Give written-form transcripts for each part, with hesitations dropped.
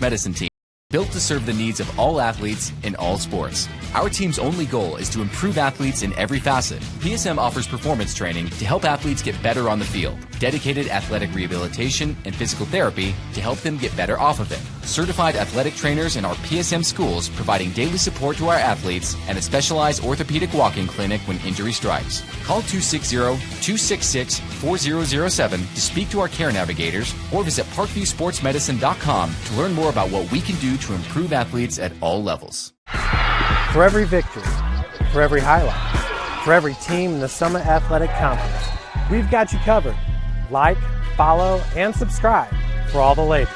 Medicine team, built to serve the needs of all athletes in all sports. Our team's only goal is to improve athletes in every facet. PSM offers performance training to help athletes get better on the field, dedicated athletic rehabilitation and physical therapy to help them get better off of it, certified athletic trainers in our PSM schools providing daily support to our athletes, and a specialized orthopedic walk-in clinic when injury strikes. Call 260-266-4007 to speak to our care navigators or visit parkviewsportsmedicine.com to learn more about what we can do to improve athletes at all levels. For every victory, for every highlight, for every team in the Summit Athletic Conference, we've got you covered. Like, follow, and subscribe for all the latest.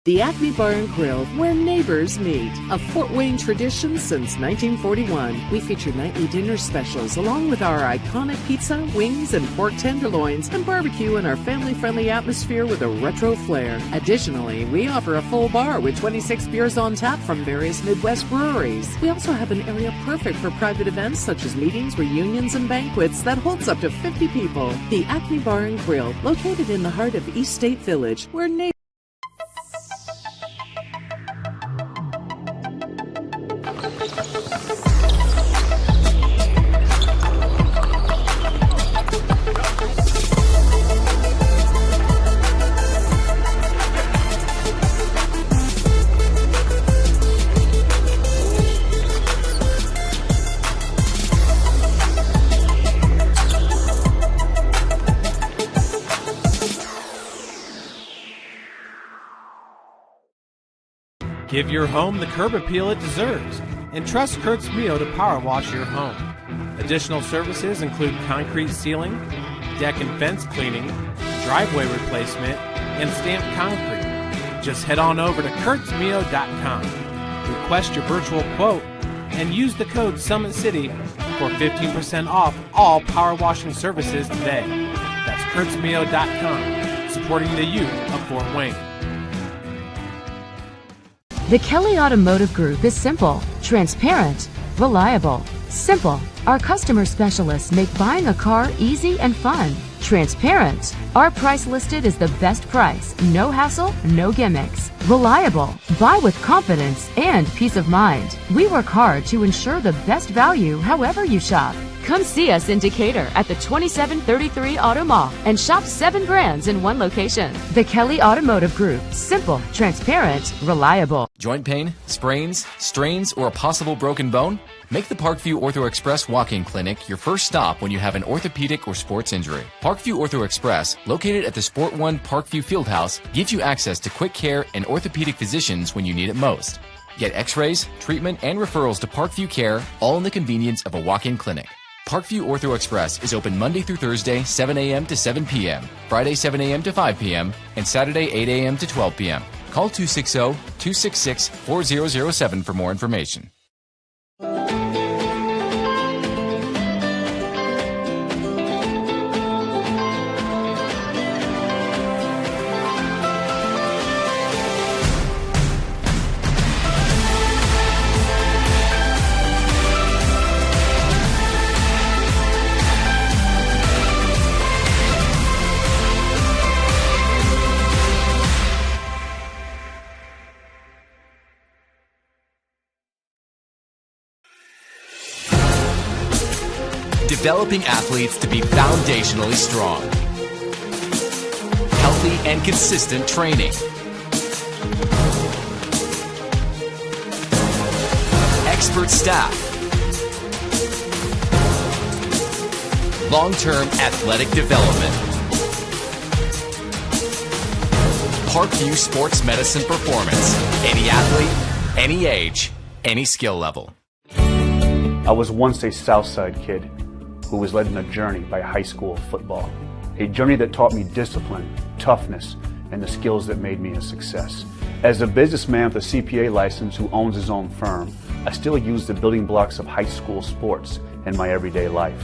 The Acme Bar and Grill, where neighbors meet. A Fort Wayne tradition since 1941. We feature nightly dinner specials along with our iconic pizza, wings, and pork tenderloins, and barbecue in our family-friendly atmosphere with a retro flair. Additionally, we offer a full bar with 26 beers on tap from various Midwest breweries. We also have an area perfect for private events such as meetings, reunions, and banquets that holds up to 50 people. The Acme Bar and Grill, located in the heart of East State Village, where neighbors Give your home the curb appeal it deserves and trust Kurt's Mio to power wash your home. Additional services include concrete sealing, deck and fence cleaning, driveway replacement, and stamped concrete. Just head on over to kurtzmio.com, request your virtual quote, and use the code SummitCity for 15% off all power washing services today. That's kurtzmio.com, supporting the youth of Fort Wayne. The Kelly Automotive Group is simple, transparent, reliable. Simple. Our customer specialists make buying a car easy and fun. Transparent. Our price listed is the best price. No hassle, no gimmicks. Reliable. Buy with confidence and peace of mind. We work hard to ensure the best value however you shop. Come see us in Decatur at the 2733 Auto Mall and shop 7 brands in one location. The Kelly Automotive Group. Simple, transparent, reliable. Joint pain, sprains, strains, or a possible broken bone? Make the Parkview Ortho Express walk-in clinic your first stop when you have an orthopedic or sports injury. Parkview Ortho Express, located at the Sport One Parkview Fieldhouse, gives you access to quick care and orthopedic physicians when you need it most. Get x-rays, treatment, and referrals to Parkview Care, all in the convenience of a walk-in clinic. Parkview Ortho Express is open Monday through Thursday, 7 a.m. to 7 p.m., Friday, 7 a.m. to 5 p.m., and Saturday, 8 a.m. to 12 p.m. Call 260-266-4007 for more information. Developing athletes to be foundationally strong. Healthy and consistent training. Expert staff. Long-term athletic development. Parkview Sports Medicine Performance. Any athlete, any age, any skill level. I was once a Southside kid who was led on a journey by high school football. A journey that taught me discipline, toughness, and the skills that made me a success. As a businessman with a CPA license who owns his own firm, I still use the building blocks of high school sports in my everyday life.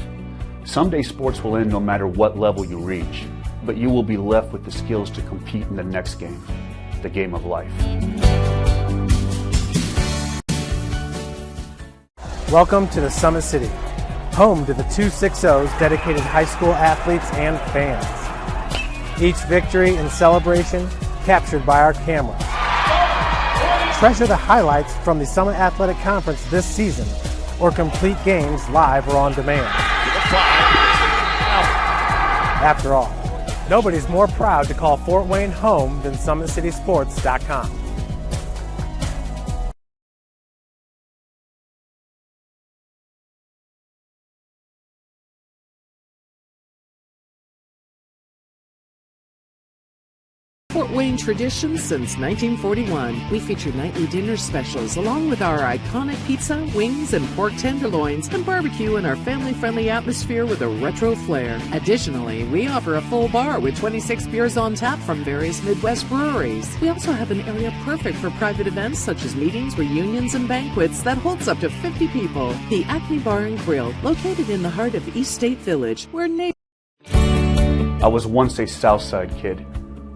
Someday sports will end no matter what level you reach, but you will be left with the skills to compete in the next game, the game of life. Welcome to the Summit City, home to the 260's dedicated high school athletes and fans. Each victory and celebration captured by our camera. Treasure the highlights from the Summit Athletic Conference this season, or complete games live or on demand. After all, nobody's more proud to call Fort Wayne home than SummitCitySports.com. Fort Wayne tradition since 1941. We feature nightly dinner specials along with our iconic pizza, wings, and pork tenderloins, and barbecue in our family-friendly atmosphere with a retro flair. Additionally, we offer a full bar with 26 beers on tap from various Midwest breweries. We also have an area perfect for private events such as meetings, reunions, and banquets that holds up to 50 people. The Acme Bar and Grill, located in the heart of East State Village, where neighbors... I was once a Southside kid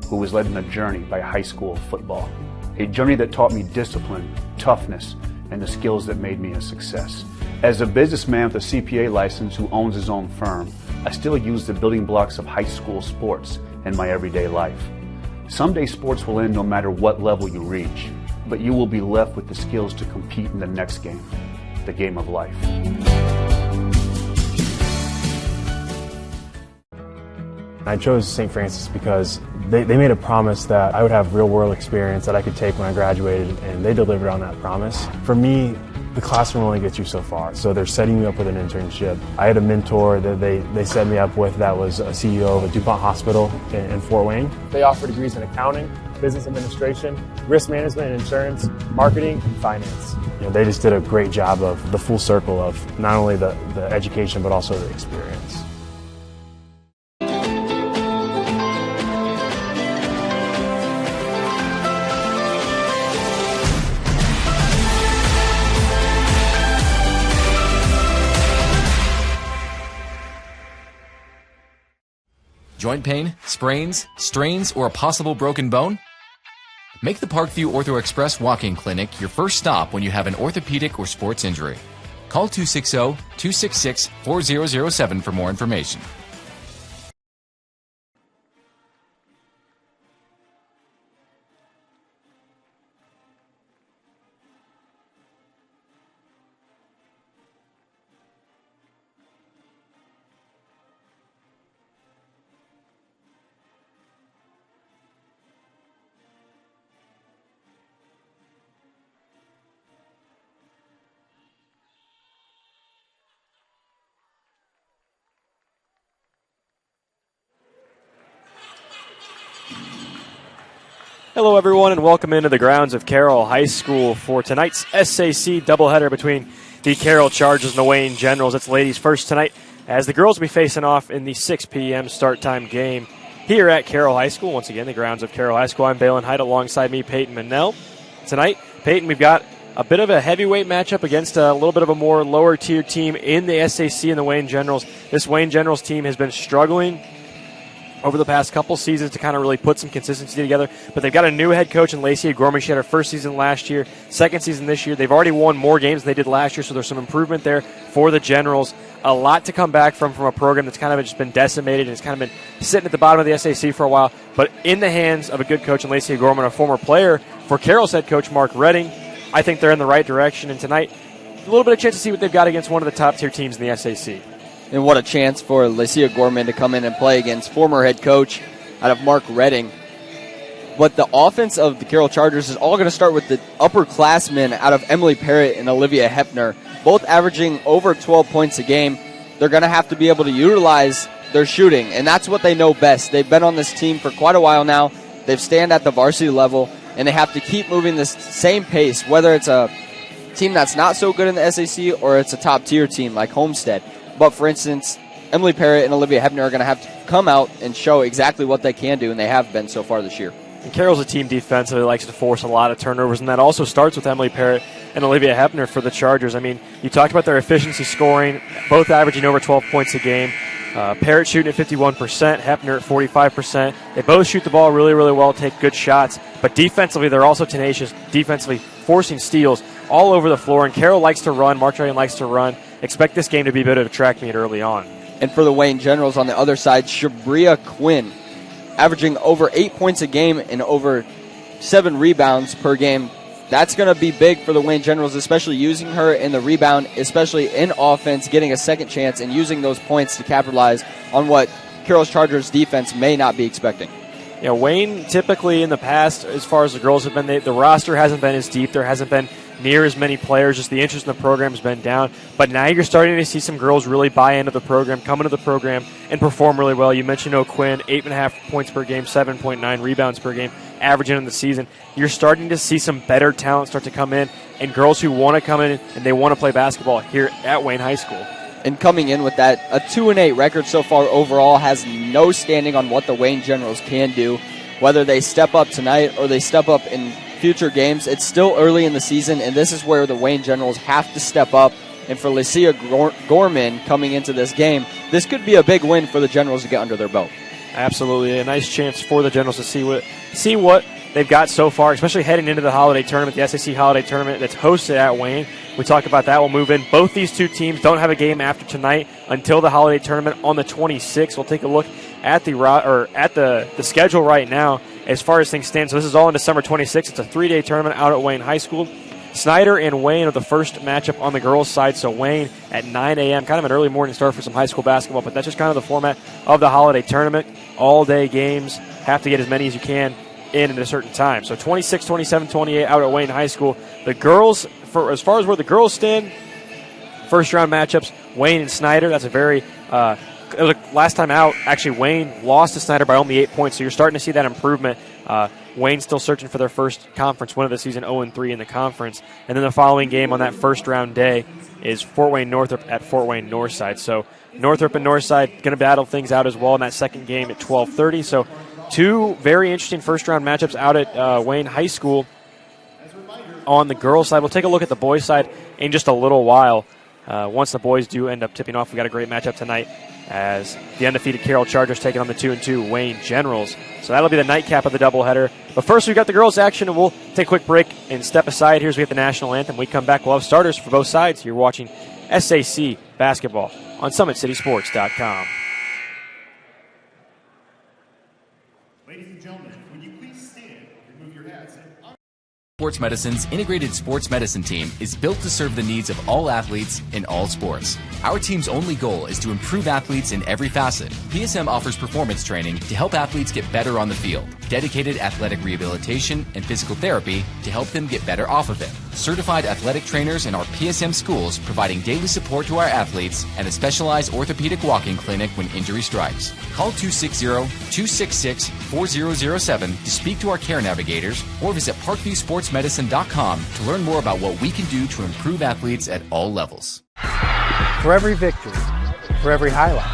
who was led on a journey by high school football. A journey that taught me discipline, toughness, and the skills that made me a success. As a businessman with a CPA license who owns his own firm, I still use the building blocks of high school sports in my everyday life. Someday sports will end no matter what level you reach, but you will be left with the skills to compete in the next game, the game of life. I chose St. Francis because they made a promise that I would have real-world experience that I could take when I graduated, and they delivered on that promise. For me, the classroom only gets you so far, so they're setting you up with an internship. I had a mentor that they set me up with that was a CEO of a DuPont hospital in Fort Wayne. They offer degrees in accounting, business administration, risk management and insurance, marketing, and finance. You know, they just did a great job of the full circle of not only the education but also the experience. Joint pain, sprains, strains, or a possible broken bone? Make the Parkview Ortho Express walk-in clinic your first stop when you have an orthopedic or sports injury. Call 260-266-4007 for more information. Hello, everyone, and welcome into the grounds of Carroll High School for tonight's SAC doubleheader between the Carroll Chargers and the Wayne Generals. It's ladies first tonight as the girls will be facing off in the 6 p.m. start time game here at Carroll High School. Once again, the grounds of Carroll High School. I'm Balin Height alongside me, Peyton Manell. Tonight, Peyton, we've got a bit of a heavyweight matchup against a little bit of a more lower-tier team in the SAC and the Wayne Generals. This Wayne Generals team has been struggling over the past couple seasons to kind of really put some consistency together. But they've got a new head coach in Lacey Gorman. She had her first season last year, second season this year. They've already won more games than they did last year, so there's some improvement there for the Generals. A lot to come back from a program that's kind of just been decimated and it's kind of been sitting at the bottom of the SAC for a while. But in the hands of a good coach in Lacey Gorman, a former player for Carroll's head coach Mark Redding, I think they're in the right direction. And tonight, a little bit of chance to see what they've got against one of the top-tier teams in the SAC. And what a chance for Lycia Gorman to come in and play against former head coach out of Mark Redding. But the offense of the Carroll Chargers is all going to start with the upperclassmen out of Emily Parrott and Olivia Hepner, both averaging over 12 points a game. They're going to have to be able to utilize their shooting, and that's what they know best. They've been on this team for quite a while now. They've stand at the varsity level, and they have to keep moving this same pace, whether it's a team that's not so good in the SAC or it's a top-tier team like Homestead. But, for instance, Emily Parrott and Olivia Hepner are going to have to come out and show exactly what they can do, and they have been so far this year. And Carroll's a team defensively likes to force a lot of turnovers, and that also starts with Emily Parrott and Olivia Hepner for the Chargers. I mean, you talked about their efficiency scoring, both averaging over 12 points a game. Parrott shooting at 51%, Hepner at 45%. They both shoot the ball really, really well, take good shots. But defensively, they're also tenacious, defensively forcing steals all over the floor. And Carroll likes to run. Mark Redding likes to run. Expect this game to be a bit of a track meet early on. And for the Wayne Generals on the other side, Shabria Quinn averaging over 8 points a game and over 7 rebounds per game. That's going to be big for the Wayne Generals, especially using her in the rebound, especially in offense, getting a second chance and using those points to capitalize on what Carroll's Chargers defense may not be expecting. Yeah, Wayne typically in the past, as far as the girls have been, the roster hasn't been as deep. There hasn't been near as many players. Just the interest in the program has been down. But now you're starting to see some girls really buy into the program, come into the program, and perform really well. You mentioned O'Quinn, 8.5 points per game, 7.9 rebounds per game, averaging in the season. You're starting to see some better talent start to come in, and girls who want to come in and they want to play basketball here at Wayne High School. And coming in with that, a 2-8 record so far overall has no standing on what the Wayne Generals can do. Whether they step up tonight or they step up in future games, it's still early in the season, and this is where the Wayne Generals have to step up. And for Lycia Gorman coming into this game, this could be a big win for the Generals to get under their belt. Absolutely, a nice chance for the Generals to see what they've got so far, especially heading into the holiday tournament, the SAC holiday tournament that's hosted at Wayne. We talk about that. We'll move in. Both these two teams don't have a game after tonight until the holiday tournament on the 26th. We'll take a look at the schedule right now as far as things stand. So this is all on December 26th. It's a 3-day tournament out at Wayne High School. Snyder and Wayne are the first matchup on the girls' side. So Wayne at 9 a.m., kind of an early morning start for some high school basketball, but that's just kind of the format of the holiday tournament. All-day games. Have to get as many as you can in at a certain time. So 26, 27, 28 out at Wayne High School. The girls, as far as where the girls stand, first-round matchups, Wayne and Snyder. That's a very last time out, actually, Wayne lost to Snyder by only 8 points, so you're starting to see that improvement. Wayne's still searching for their first conference win of the season, 0-3 in the conference. And then the following game on that first-round day is Fort Wayne Northrop at Fort Wayne Northside. So Northrop and Northside going to battle things out as well in that second game at 12:30. So two very interesting first-round matchups out at Wayne High School on the girls' side. We'll take a look at the boys' side in just a little while. Once the boys do end up tipping off, we got a great matchup tonight as the undefeated Carroll Chargers taking on the 2-2 Wayne Generals. So that'll be the nightcap of the doubleheader. But first, we've got the girls' action, and we'll take a quick break and step aside. Here's we have the national anthem. When we come back, we'll have starters for both sides. You're watching SAC basketball on SummitCitySports.com. Ladies and gentlemen, would you please stand, remove your hats, and Sports Medicine's integrated sports medicine team is built to serve the needs of all athletes in all sports. Our team's only goal is to improve athletes in every facet. PSM offers performance training to help athletes get better on the field, dedicated athletic rehabilitation and physical therapy to help them get better off of it, certified athletic trainers in our PSM schools providing daily support to our athletes, and a specialized orthopedic walking clinic when injury strikes. Call 260-266-4007 to speak to our care navigators or visit parkviewsportsmedicine.com to learn more about what we can do to improve athletes at all levels. For every victory, for every highlight,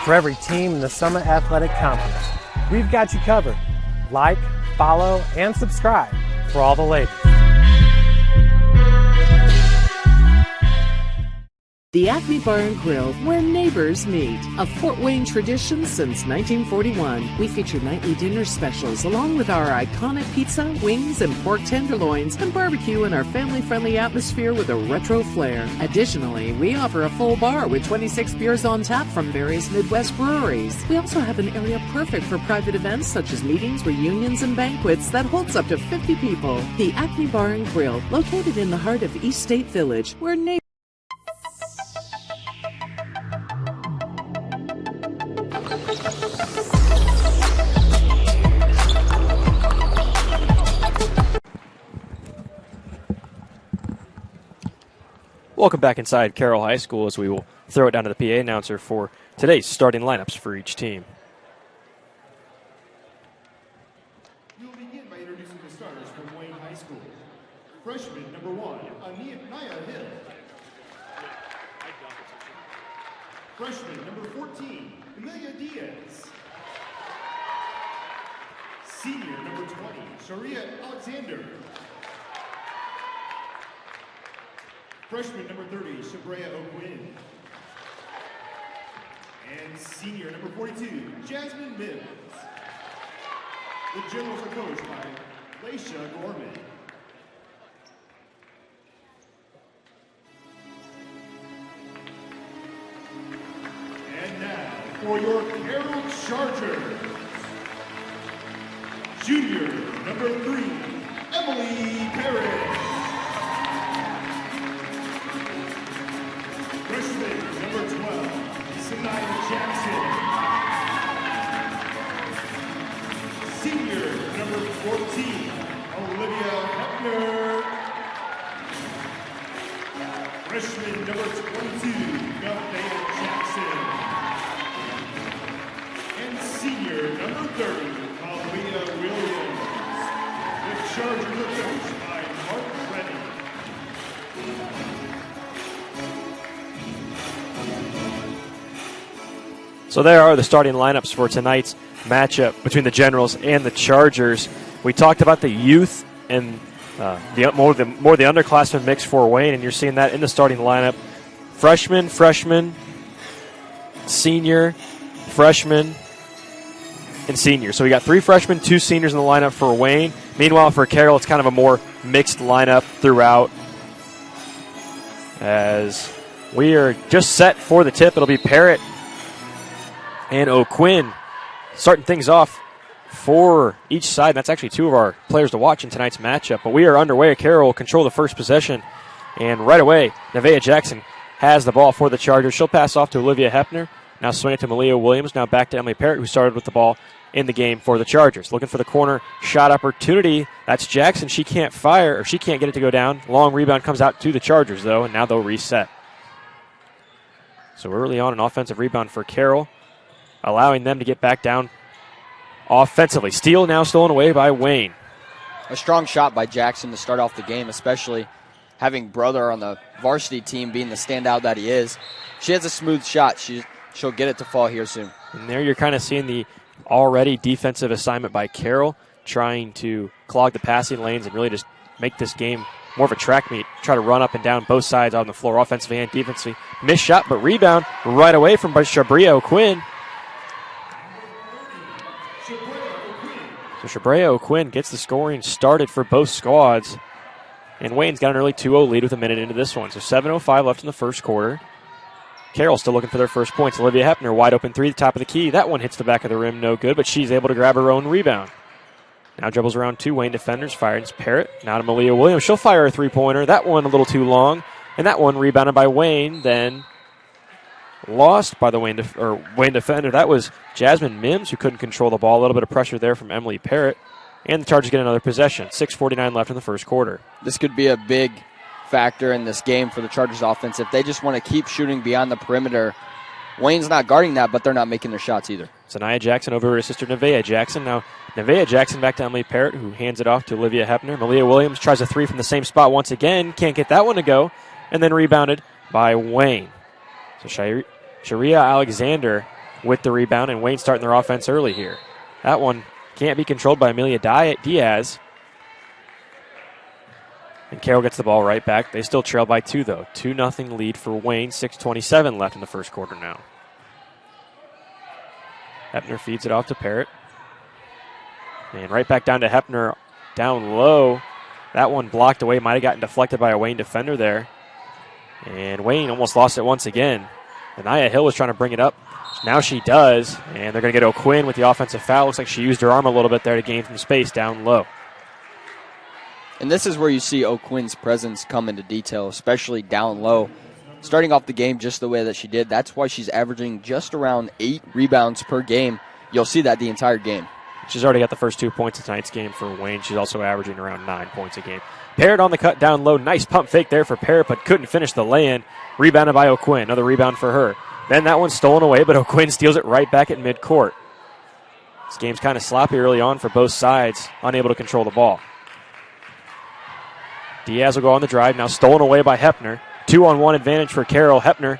for every team in the Summit Athletic Conference, we've got you covered. Like, follow, and subscribe for all the latest. The Acme Bar and Grill, where neighbors meet. A Fort Wayne tradition since 1941. We feature nightly dinner specials along with our iconic pizza, wings, and pork tenderloins, and barbecue in our family-friendly atmosphere with a retro flair. Additionally, we offer a full bar with 26 beers on tap from various Midwest breweries. We also have an area perfect for private events such as meetings, reunions, and banquets that holds up to 50 people. The Acme Bar and Grill, located in the heart of East State Village, where neighbors Welcome back inside Carroll High School as we will throw it down to the PA announcer for today's starting lineups for each team. we'll begin by introducing the starters from Wayne High School. Freshman number 1, Naya Hill. Freshman number 14, Amelia Diaz. Senior number 20, Sharia Alexander. Freshman number 30, Shabrea O'Quinn. And senior number 42, Jasmine Mims. The Generals are coached by Lycia Gorman. And now, for your Carroll Chargers, Junior, number 3, Emily Perry. Freshman, number 12, Sanaya Jackson. Senior, number 14, Olivia Hepner. Freshman, number 22, Nevaeh Jackson. And senior, number 30, Kalia Williams. The Chargers are coached by Mark Redding. So there are the starting lineups for tonight's matchup between the Generals and the Chargers. We talked about the youth and the underclassmen mix for Wayne, and you're seeing that in the starting lineup. Freshman, senior, freshman, and senior. So we got 3 freshmen, 2 seniors in the lineup for Wayne. Meanwhile, for Carroll, it's kind of a more mixed lineup throughout. As we are just set for the tip, it'll be Parrott and O'Quinn starting things off for each side. That's actually 2 of our players to watch in tonight's matchup. But we are underway. Carroll will control the first possession. And right away, Nevaeh Jackson has the ball for the Chargers. She'll pass off to Olivia Hepner. Now swing it to Malia Williams. Now back to Emily Parrott, who started with the ball in the game for the Chargers. Looking for the corner shot opportunity. That's Jackson. She can't fire, or she can't get it to go down. Long rebound comes out to the Chargers, though, and now they'll reset. So early on, an offensive rebound for Carroll, allowing them to get back down offensively. Steal now stolen away by Wayne. A strong shot by Jackson to start off the game, especially having brother on the varsity team being the standout that he is. She has a smooth shot. She'll get it to fall here soon. And there you're kind of seeing the already defensive assignment by Carroll, trying to clog the passing lanes and really just make this game more of a track meet. Try to run up and down both sides on the floor, offensively and defensively. Missed shot, but rebound right away from Shabria O'Quinn. So Shabria O'Quinn gets the scoring started for both squads. And Wayne's got an early 2-0 lead with a minute into this one. So 7:05 left in the first quarter. Carroll still looking for their first points. Olivia Hepner, wide open 3 at the top of the key. That one hits the back of the rim, no good, but she's able to grab her own rebound. Now dribbles around 2 Wayne defenders, fires Parrott. Now to Malia Williams. She'll fire a 3-pointer. That one a little too long. And that one rebounded by Wayne, then lost by the Wayne defender. That was Jasmine Mims, who couldn't control the ball. A little bit of pressure there from Emily Parrott. And the Chargers get another possession. 6:49 left in the first quarter. This could be a big factor in this game for the Chargers offense. If they just want to keep shooting beyond the perimeter, Wayne's not guarding that, but they're not making their shots either. Sanaya Jackson over to her sister Nevaeh Jackson. Now Nevaeh Jackson back to Emily Parrott, who hands it off to Olivia Hepner. Malia Williams tries a 3 from the same spot once again. Can't get that one to go. And then rebounded by Wayne. So Sharia Alexander with the rebound, and Wayne starting their offense early here. That one can't be controlled by Amelia Diaz. And Carroll gets the ball right back. They still trail by 2, though. 2-0 lead for Wayne. 6:27 left in the first quarter now. Hepner feeds it off to Parrott. And right back down to Hepner down low. That one blocked away. Might have gotten deflected by a Wayne defender there. And Wayne almost lost it once again. Anaya Hill was trying to bring it up. Now she does. And they're going to get O'Quinn with the offensive foul. Looks like she used her arm a little bit there to gain some space down low. And this is where you see O'Quinn's presence come into detail, especially down low. Starting off the game just the way that she did, that's why she's averaging just around 8 rebounds per game. You'll see that the entire game. She's already got the first 2 points of tonight's game for Wayne. She's also averaging around 9 points a game. Parrott on the cut down low. Nice pump fake there for Parrott, but couldn't finish the lay-in. Rebounded by O'Quinn. Another rebound for her. Then that one's stolen away, but O'Quinn steals it right back at midcourt. This game's kind of sloppy early on for both sides, unable to control the ball. Diaz will go on the drive, now stolen away by Hepner. 2-on-1 advantage for Carroll. Hepner.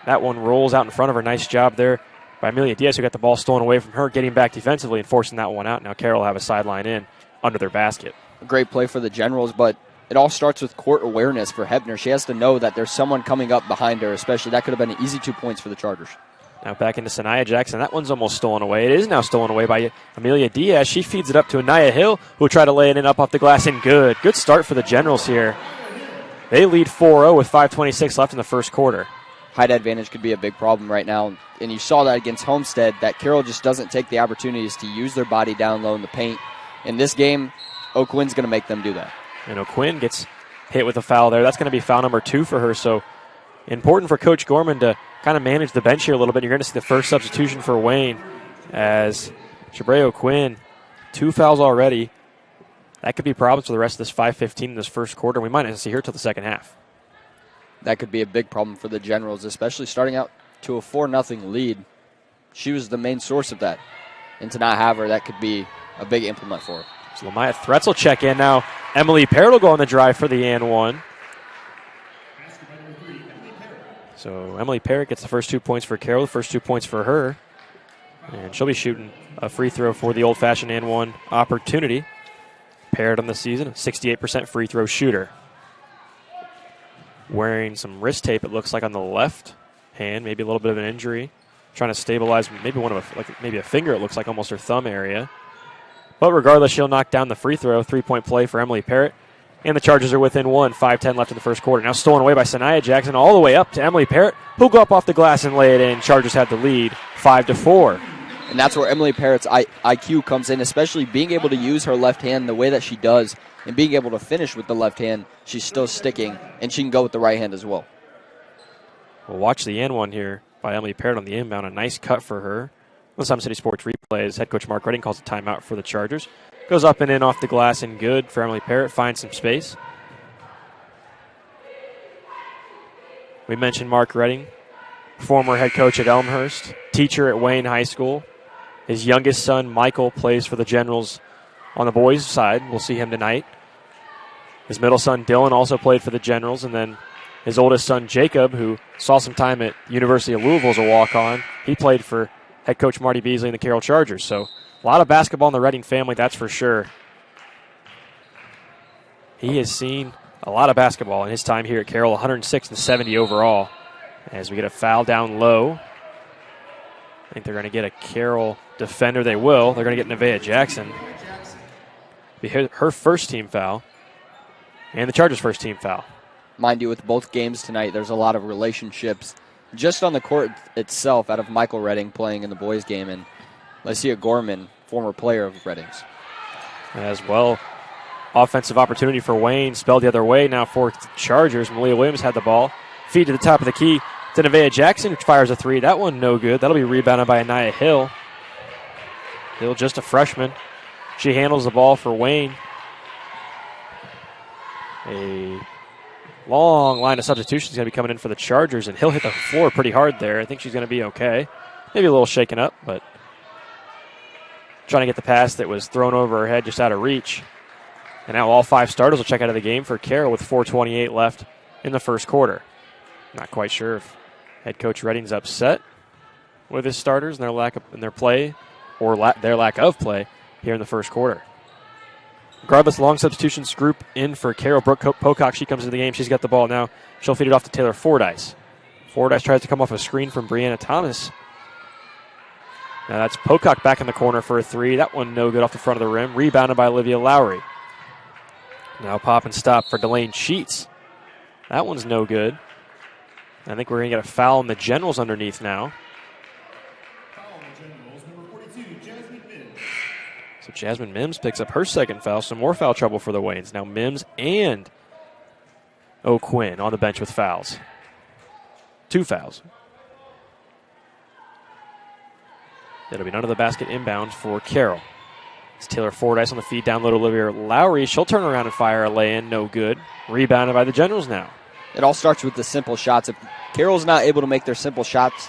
That one rolls out in front of her. Nice job there by Amelia Diaz, who got the ball stolen away from her, getting back defensively and forcing that one out. Now Carroll will have a sideline in under their basket. A great play for the Generals, but it all starts with court awareness for Hepner. She has to know that there's someone coming up behind her, especially. That could have been an easy 2 points for the Chargers. Now back into Sanaya Jackson. That one's almost stolen away. It is now stolen away by Amelia Diaz. She feeds it up to Anaya Hill, who will try to lay it in up off the glass, and good. Good start for the Generals here. They lead 4-0 with 5:26 left in the first quarter. height advantage could be a big problem right now. And you saw that against Homestead, that Carroll just doesn't take the opportunities to use their body down low in the paint. In this game, O'Quinn's going to make them do that. And O'Quinn gets hit with a foul there. That's going to be foul number 2 for her. So important for Coach Gorman to kind of manage the bench here a little bit. You're going to see the first substitution for Wayne as Shabre O'Quinn, 2 fouls already. That could be problems for the rest of this 5:15 in this first quarter. We might not see her till the second half. That could be a big problem for the Generals, especially starting out to a 4-0 lead. She was the main source of that. And to not have her, that could be a big implement for her. So Lamaya Threats will check in now. Emily Parrott will go on the drive for the and one. So Emily Parrott gets the first 2 points for Carroll, the first 2 points for her. And she'll be shooting a free throw for the old-fashioned and one opportunity. Parrott on the season, a 68% free throw shooter. Wearing some wrist tape, it looks like, on the left hand, maybe a little bit of an injury. Trying to stabilize maybe maybe a finger, it looks like, almost her thumb area. But regardless, she'll knock down the free throw. 3-point play for Emily Parrott. And the Chargers are within 1, 5:10 left in the first quarter. Now stolen away by Sanaya Jackson all the way up to Emily Parrott, who'll go up off the glass and lay it in. Chargers have the lead, 5-4. And that's where Emily Parrott's IQ comes in, especially being able to use her left hand the way that she does and being able to finish with the left hand. She's still sticking, and she can go with the right hand as well. We'll watch the and one here by Emily Parrott on the inbound. A nice cut for her. On SummitCitySports replays, head coach Mark Redding calls a timeout for the Chargers. Goes up and in off the glass and good for Emily Parrott. Finds some space. We mentioned Mark Redding, former head coach at Elmhurst, teacher at Wayne High School. His youngest son, Michael, plays for the Generals on the boys' side. We'll see him tonight. His middle son, Dylan, also played for the Generals. And then his oldest son, Jacob, who saw some time at University of Louisville as a walk-on, he played for head coach Marty Beasley and the Carroll Chargers. So a lot of basketball in the Redding family, that's for sure. He has seen a lot of basketball in his time here at Carroll, 106-70 overall. As we get a foul down low. I think they're going to get a Carroll defender. They will. They're going to get Nevaeh Jackson. Be her first team foul. And the Chargers' first team foul. Mind you, with both games tonight, there's a lot of relationships just on the court itself out of Michael Redding playing in the boys' game and Lycia Gorman, former player of Redding's. As well, offensive opportunity for Wayne. Spelled the other way now for the Chargers. Malia Williams had the ball. Feed to the top of the key to Nevaeh Jackson, who fires a three. That one no good. That'll be rebounded by Anaya Hill. Hill, just a freshman. She handles the ball for Wayne. A long line of substitutions is going to be coming in for the Chargers, and Hill hit the floor pretty hard there. I think she's going to be okay. Maybe a little shaken up, but trying to get the pass that was thrown over her head just out of reach. And now all 5 starters will check out of the game for Carroll with 4:28 left in the first quarter. Not quite sure if head coach Redding's upset with his starters and their lack of their play or their lack of play here in the first quarter. Regardless, long substitutions group in for Carroll. Brooke Pocock, she comes into the game. She's got the ball now. She'll feed it off to Taylor Fordyce. Fordyce tries to come off a screen from Brianna Thomas. Now that's Pocock back in the corner for a three. That one no good off the front of the rim. Rebounded by Olivia Lowry. Now pop and stop for Delane Sheets. That one's no good. I think we're going to get a foul on the Generals underneath now. So Jasmine Mims picks up her second foul. Some more foul trouble for the Waynes. Now Mims and O'Quinn on the bench with fouls. 2 fouls. That'll be under the basket inbound for Carroll. It's Taylor Fordyce on the feed down low to Olivia Lowry. She'll turn around and fire a lay-in. No good. Rebounded by the Generals now. It all starts with the simple shots. If Carroll's not able to make their simple shots,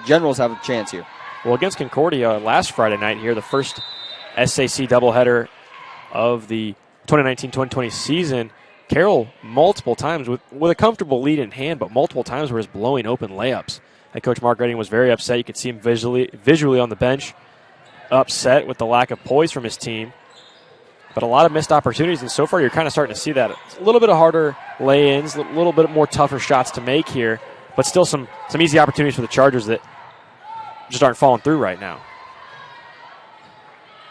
Generals have a chance here. Well, against Concordia last Friday night here, the first SAC doubleheader of the 2019-2020 season, Carroll multiple times with a comfortable lead in hand, but multiple times was blowing open layups. And Coach Mark Redding was very upset. You could see him visually on the bench, upset with the lack of poise from his team. But a lot of missed opportunities, and so far you're kind of starting to see that. It's a little bit of harder lay-ins, a little bit more tougher shots to make here, but still some easy opportunities for the Chargers that just aren't falling through right now.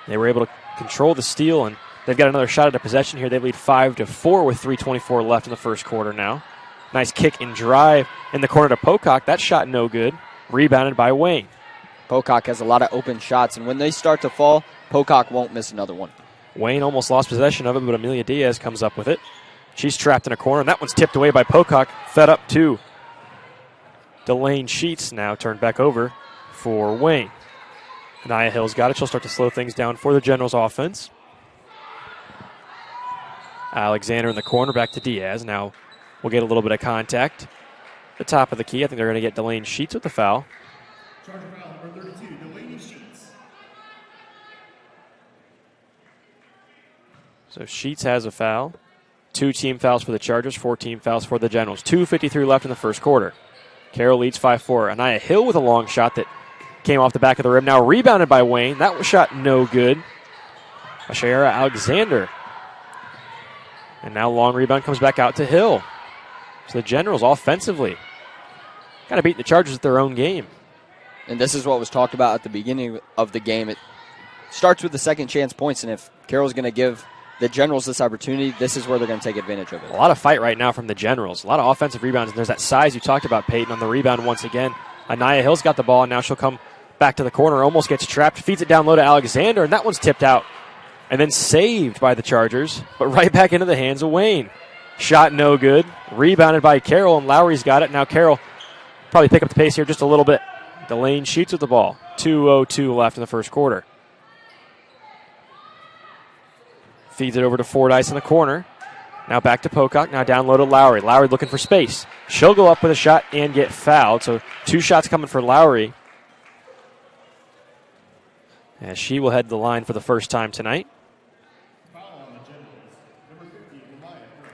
They were able to control the steal, and they've got another shot at a possession here. They lead 5-4 with 3:24 left in the first quarter now. Nice kick and drive in the corner to Pocock. That shot no good. Rebounded by Wayne. Pocock has a lot of open shots, and when they start to fall, Pocock won't miss another one. Wayne almost lost possession of it, but Amelia Diaz comes up with it. She's trapped in a corner, and that one's tipped away by Pocock. Fed up to Delane Sheets, now turned back over for Wayne. Anaya Hill's got it. She'll start to slow things down for the Generals offense. Alexander in the corner, back to Diaz. Now we'll get a little bit of contact. The top of the key, I think they're going to get Delane Sheets with the foul. Charge foul number 32, Delaney Sheets. So Sheets has a foul. 2 team fouls for the Chargers, 4 team fouls for the Generals. 2:53 left in the first quarter. Carroll leads 5-4. Anaya Hill with a long shot that came off the back of the rim. Now rebounded by Wayne. That was shot no good. Ashera Alexander. And now long rebound comes back out to Hill. So the Generals offensively got to beat the Chargers at their own game. And this is what was talked about at the beginning of the game. It starts with the second chance points, and if Carroll's going to give the Generals this opportunity, this is where they're going to take advantage of it. A lot of fight right now from the Generals. A lot of offensive rebounds, and there's that size you talked about, Peyton, on the rebound once again. Anaya Hill's got the ball, and now she'll come back to the corner, almost gets trapped, feeds it down low to Alexander, and that one's tipped out. And then saved by the Chargers, but right back into the hands of Wayne. Shot no good. Rebounded by Carroll, and Lowry's got it. Now Carroll probably pick up the pace here just a little bit. Delane Sheets with the ball. 2:02 left in the first quarter. Feeds it over to Fordyce in the corner. Now back to Pocock. Now down low to Lowry. Lowry looking for space. She'll go up with a shot and get fouled. So 2 shots coming for Lowry. As she will head to the line for the first time tonight.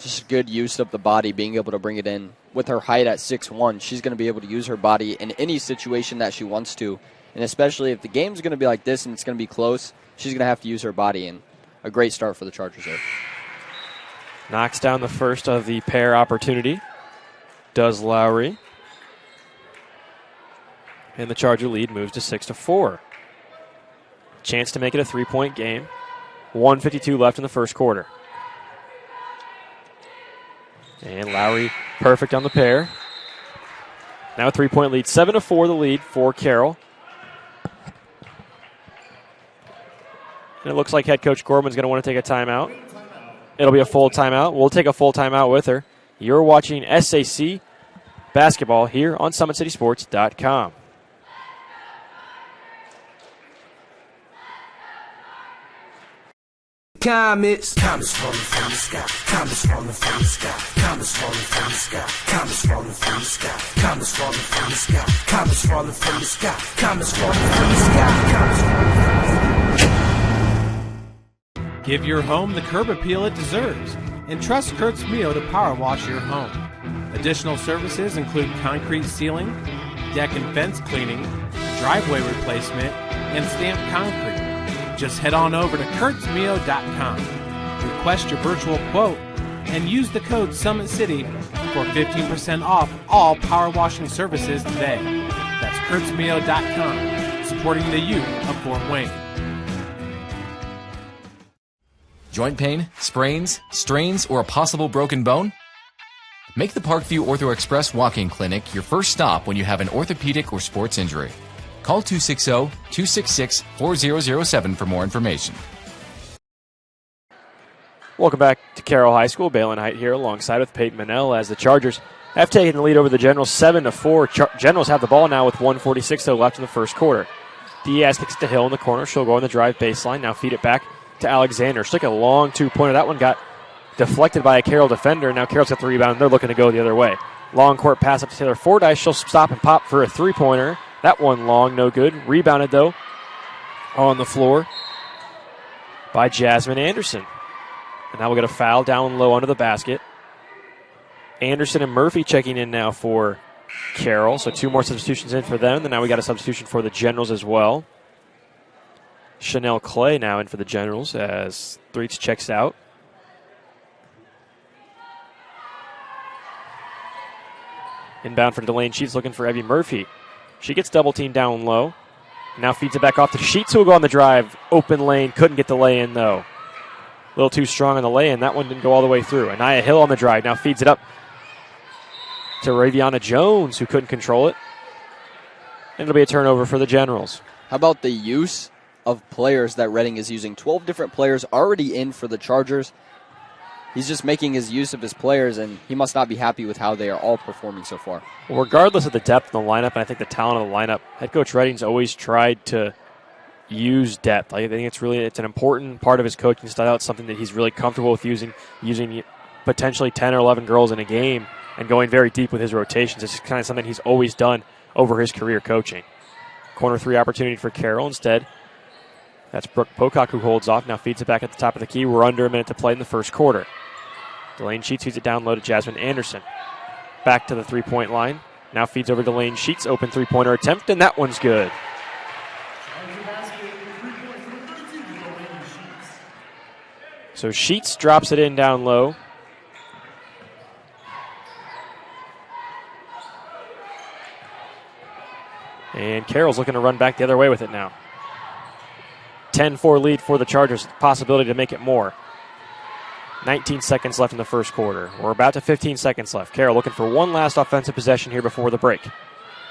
Just good use of the body, being able to bring it in. With her height at 6'1", she's going to be able to use her body in any situation that she wants to. And especially if the game's going to be like this and it's going to be close, she's going to have to use her body. And a great start for the Chargers there. Knocks down the first of the pair opportunity. Does Lowry. And the Charger lead moves to 6-4. Chance to make it a 3-point game. 1:52 left in the first quarter. And Lowry perfect on the pair. Now a 3-point lead. 7-4 the lead for Carroll. And it looks like head coach Gorman's going to want to take a timeout. It'll be a full timeout. We'll take a full timeout with her. You're watching SAC basketball here on SummitCitySports.com. Comets falling from the sky. Comets falling from the sky. Comets falling from the sky. Comets falling from the sky. Comets falling from the sky. Comets falling from the sky. Comets falling from the sky. Comets falling from the sky. Give your home the curb appeal it deserves, and trust Kurt's Mio to power wash your home. Additional services include concrete sealing, deck and fence cleaning, driveway replacement, and stamped concrete. Just head on over to kurtzmio.com, request your virtual quote, and use the code SummitCity for 15% off all power washing services today. That's kurtzmio.com, supporting the youth of Fort Wayne. Joint pain, sprains, strains, or a possible broken bone? Make the Parkview Ortho Express Walk-In Clinic your first stop when you have an orthopedic or sports injury. Call 260-266-4007 for more information. Welcome back to Carroll High School. Balin Height here alongside with Peyton Manell as the Chargers have taken the lead over the Generals 7-4. Generals have the ball now with 1:46 left in the first quarter. Diaz kicks it to Hill in the corner. She'll go on the drive baseline. Now feed it back to Alexander. She took a long 2-pointer. That one got deflected by a Carroll defender. Now Carroll's got the rebound. They're looking to go the other way. Long court pass up to Taylor Fordyce. She'll stop and pop for a 3-pointer. That one long, no good. Rebounded, though, on the floor by Jasmine Anderson. And now we'll get a foul down low under the basket. Anderson and Murphy checking in now for Carroll. So 2 more substitutions in for them. And now we got a substitution for the Generals as well. Chanel Clay now in for the Generals as Threets checks out. Inbound for Delane Sheets looking for Evie Murphy. She gets double-teamed down low. Now feeds it back off to Sheets, who will go on the drive. Open lane. Couldn't get the lay-in, though. A little too strong on the lay-in. That one didn't go all the way through. Anaya Hill on the drive. Now feeds it up to Raviana Jones, who couldn't control it. And it'll be a turnover for the Generals. How about the use of players that Reading is using? 12 different players already in for the Chargers. He's just making his use of his players, and he must not be happy with how they are all performing so far. Well, regardless of the depth in the lineup, and I think the talent of the lineup, head coach Reading's always tried to use depth. I think it's an important part of his coaching style. It's something that he's really comfortable with using potentially 10 or 11 girls in a game and going very deep with his rotations. It's just kind of something he's always done over his career coaching. Corner 3 opportunity for Carroll instead. That's Brooke Pocock who holds off, now feeds it back at the top of the key. We're under a minute to play in the first quarter. Delane Sheets feeds it down low to Jasmine Anderson. Back to the three-point line. Now feeds over Delane Sheets. Open three-pointer attempt, and that one's good. So Sheets drops it in down low. And Carroll's looking to run back the other way with it now. 10-4 lead for the Chargers. Possibility to make it more. 19 seconds left in the first quarter. We're about to 15 seconds left. Carroll looking for one last offensive possession here before the break.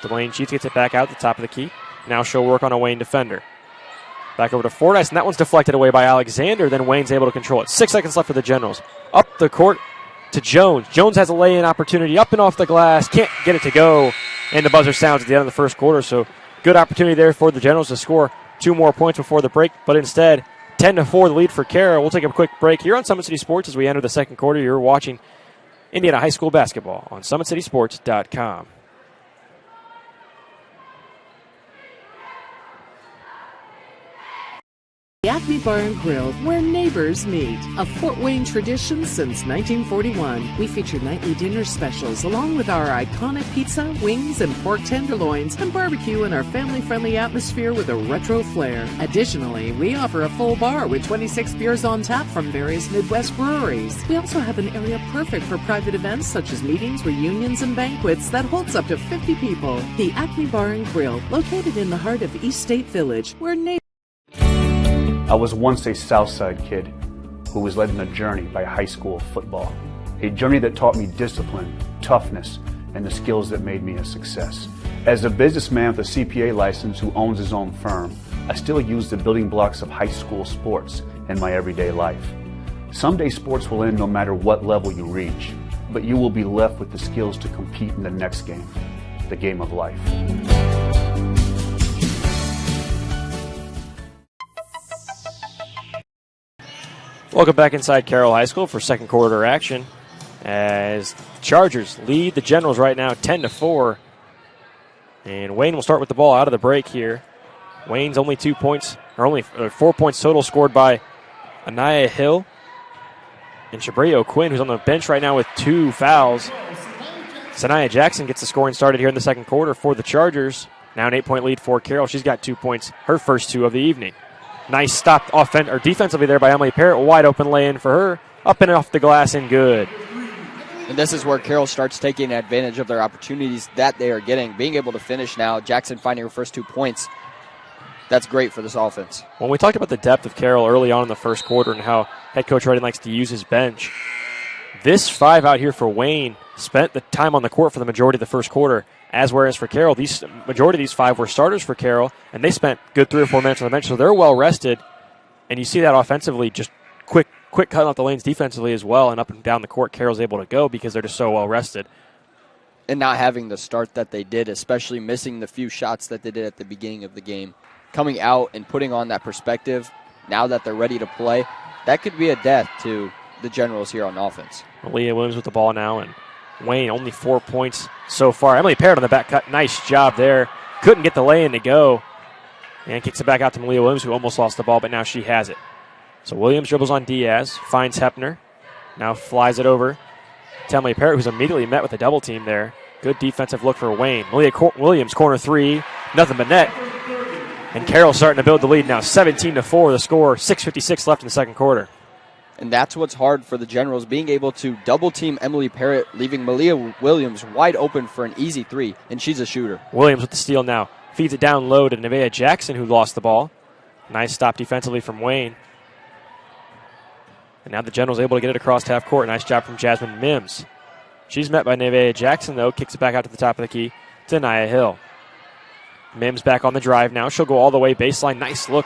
Delane Sheets gets it back out at the top of the key. Now she'll work on a Wayne defender. Back over to Fordyce, and that one's deflected away by Alexander. Then Wayne's able to control it. 6 seconds left for the Generals. Up the court to Jones. Jones has a lay-in opportunity up and off the glass. Can't get it to go. And the buzzer sounds at the end of the first quarter. So good opportunity there for the Generals to score 2 more points before the break. But instead, 10-4 the lead for Carroll. We'll take a quick break here on Summit City Sports as we enter the second quarter. You're watching Indiana High School basketball on SummitCitySports.com. The Acme Bar and Grill, where neighbors meet. A Fort Wayne tradition since 1941. We feature nightly dinner specials along with our iconic pizza, wings, and pork tenderloins, and barbecue in our family-friendly atmosphere with a retro flair. Additionally, we offer a full bar with 26 beers on tap from various Midwest breweries. We also have an area perfect for private events such as meetings, reunions, and banquets that holds up to 50 people. The Acme Bar and Grill, located in the heart of East State Village, where neighbors... I was once a Southside kid who was led on a journey by high school football. A journey that taught me discipline, toughness, and the skills that made me a success. As a businessman with a CPA license who owns his own firm, I still use the building blocks of high school sports in my everyday life. Someday sports will end no matter what level you reach, but you will be left with the skills to compete in the next game, the game of life. Welcome back inside Carroll High School for second quarter action as the Chargers lead the Generals right now 10-4. And Wayne will start with the ball out of the break here. Wayne's only 2 points, or only 4 points total scored by Anaya Hill. And Shabrio Quinn, who's on the bench right now with 2 fouls. Sanaya Jackson gets the scoring started here in the second quarter for the Chargers. Now an 8-point lead for Carroll. She's got 2 points, her first 2 of the evening. Nice stop defensively there by Emily Parrott. Wide open lay-in for her. Up and off the glass and good. And this is where Carroll starts taking advantage of their opportunities that they are getting. Being able to finish now. Jackson finding her first 2 points. That's great for this offense. When we talked about the depth of Carroll early on in the first quarter and how head coach Redding likes to use his bench, this 5 out here for Wayne spent the time on the court for the majority of the first quarter. Whereas for Carroll, majority of these 5 were starters for Carroll, and they spent good 3 or 4 minutes on the bench, so they're well rested. And you see that offensively, just quick cutting off the lanes defensively as well, and up and down the court, Carroll's able to go because they're just so well rested. And not having the start that they did, especially missing the few shots that they did at the beginning of the game. Coming out and putting on that perspective, now that they're ready to play, that could be a death to the Generals here on offense. Leah Williams with the ball now, and Wayne only 4 points so far. Emily Parrott on the back cut. Nice job there. Couldn't get the lay-in to go. And kicks it back out to Malia Williams, who almost lost the ball, but now she has it. So Williams dribbles on Diaz, finds Hepner. Now flies it over to Emily Parrott, who's immediately met with a double team there. Good defensive look for Wayne. Malia Williams, corner 3. Nothing but net. And Carroll starting to build the lead now. 17-4 the score. 6:56 left in the second quarter. And that's what's hard for the Generals, being able to double-team Emily Parrott, leaving Malia Williams wide open for an easy 3, and she's a shooter. Williams with the steal now. Feeds it down low to Nevaeh Jackson, who lost the ball. Nice stop defensively from Wayne. And now the Generals able to get it across half court. Nice job from Jasmine Mims. She's met by Nevaeh Jackson, though. Kicks it back out to the top of the key to Nia Hill. Mims back on the drive now. She'll go all the way baseline. Nice look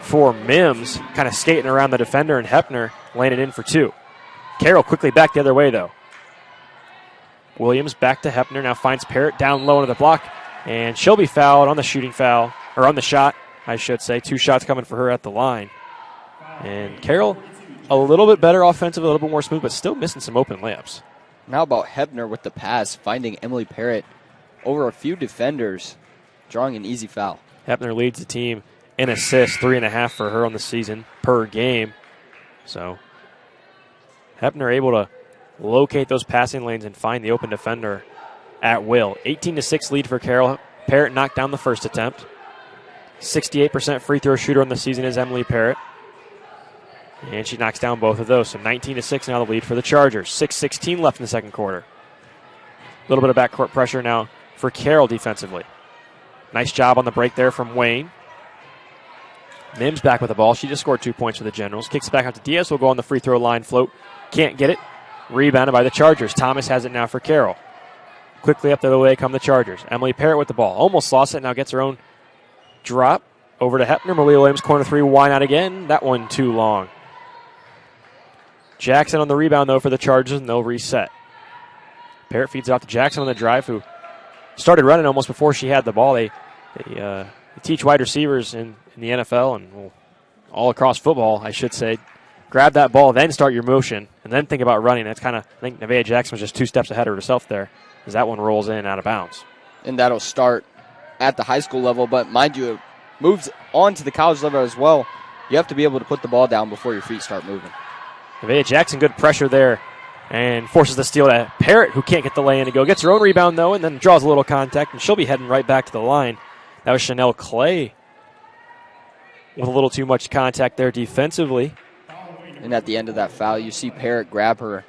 for Mims. Kind of skating around the defender, and Hepner laying it in for 2. Carroll quickly back the other way, though. Williams back to Hepner. Now finds Parrott down low into the block. And she'll be fouled on the shooting foul. Or on the shot, I should say. 2 shots coming for her at the line. And Carroll a little bit better offensively, a little bit more smooth, but still missing some open layups. Now about Hepner with the pass, finding Emily Parrott over a few defenders, drawing an easy foul. Hepner leads the team in assists, 3.5 for her on the season per game. So Hepner able to locate those passing lanes and find the open defender at will. 18-6 lead for Carroll. Parrott knocked down the first attempt. 68% free throw shooter on the season is Emily Parrott. And she knocks down both of those. So 19-6 now the lead for the Chargers. 6:16 left in the second quarter. A little bit of backcourt pressure now for Carroll defensively. Nice job on the break there from Wayne. Mims back with the ball. She just scored 2 points for the Generals. Kicks it back out to Diaz. Will go on the free throw line float. Can't get it. Rebounded by the Chargers. Thomas has it now for Carroll. Quickly up the other way come the Chargers. Emily Parrott with the ball. Almost lost it. Now gets her own drop. Over to Hepner. Malia Williams, corner 3. Why not again? That one too long. Jackson on the rebound, though, for the Chargers, and they'll reset. Parrott feeds it out to Jackson on the drive, who started running almost before she had the ball. They teach wide receivers in the NFL and all across football, I should say. Grab that ball, then start your motion, and then think about running. That's kind of, I think Nevaeh Jackson was just 2 steps ahead of herself there, as that one rolls in and out of bounds. And that'll start at the high school level, but mind you, it moves on to the college level as well. You have to be able to put the ball down before your feet start moving. Nevaeh Jackson, good pressure there, and forces the steal to Parrott, who can't get the lay-in to go. Gets her own rebound, though, and then draws a little contact, and she'll be heading right back to the line. That was Chanel Clay with a little too much contact there defensively. And at the end of that foul, you see Parrott grab her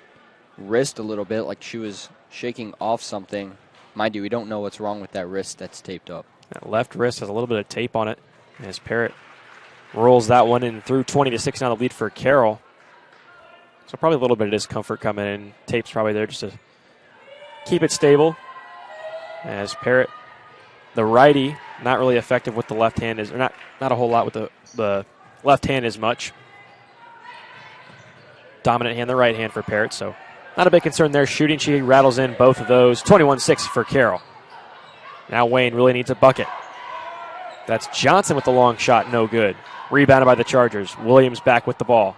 wrist a little bit like she was shaking off something. Mind you, we don't know what's wrong with that wrist that's taped up. That left wrist has a little bit of tape on it as Parrott rolls that one in through. 20-6 now the lead for Carroll. So probably a little bit of discomfort coming in. Tape's probably there just to keep it stable. As Parrott, the righty, not really effective with the left hand, or not a whole lot with the left hand as much. Dominant hand, the right hand for Parrott, so not a big concern there. Shooting, she rattles in both of those. 21-6 for Carroll. Now Wayne really needs a bucket. That's Johnson with the long shot, no good. Rebounded by the Chargers. Williams back with the ball.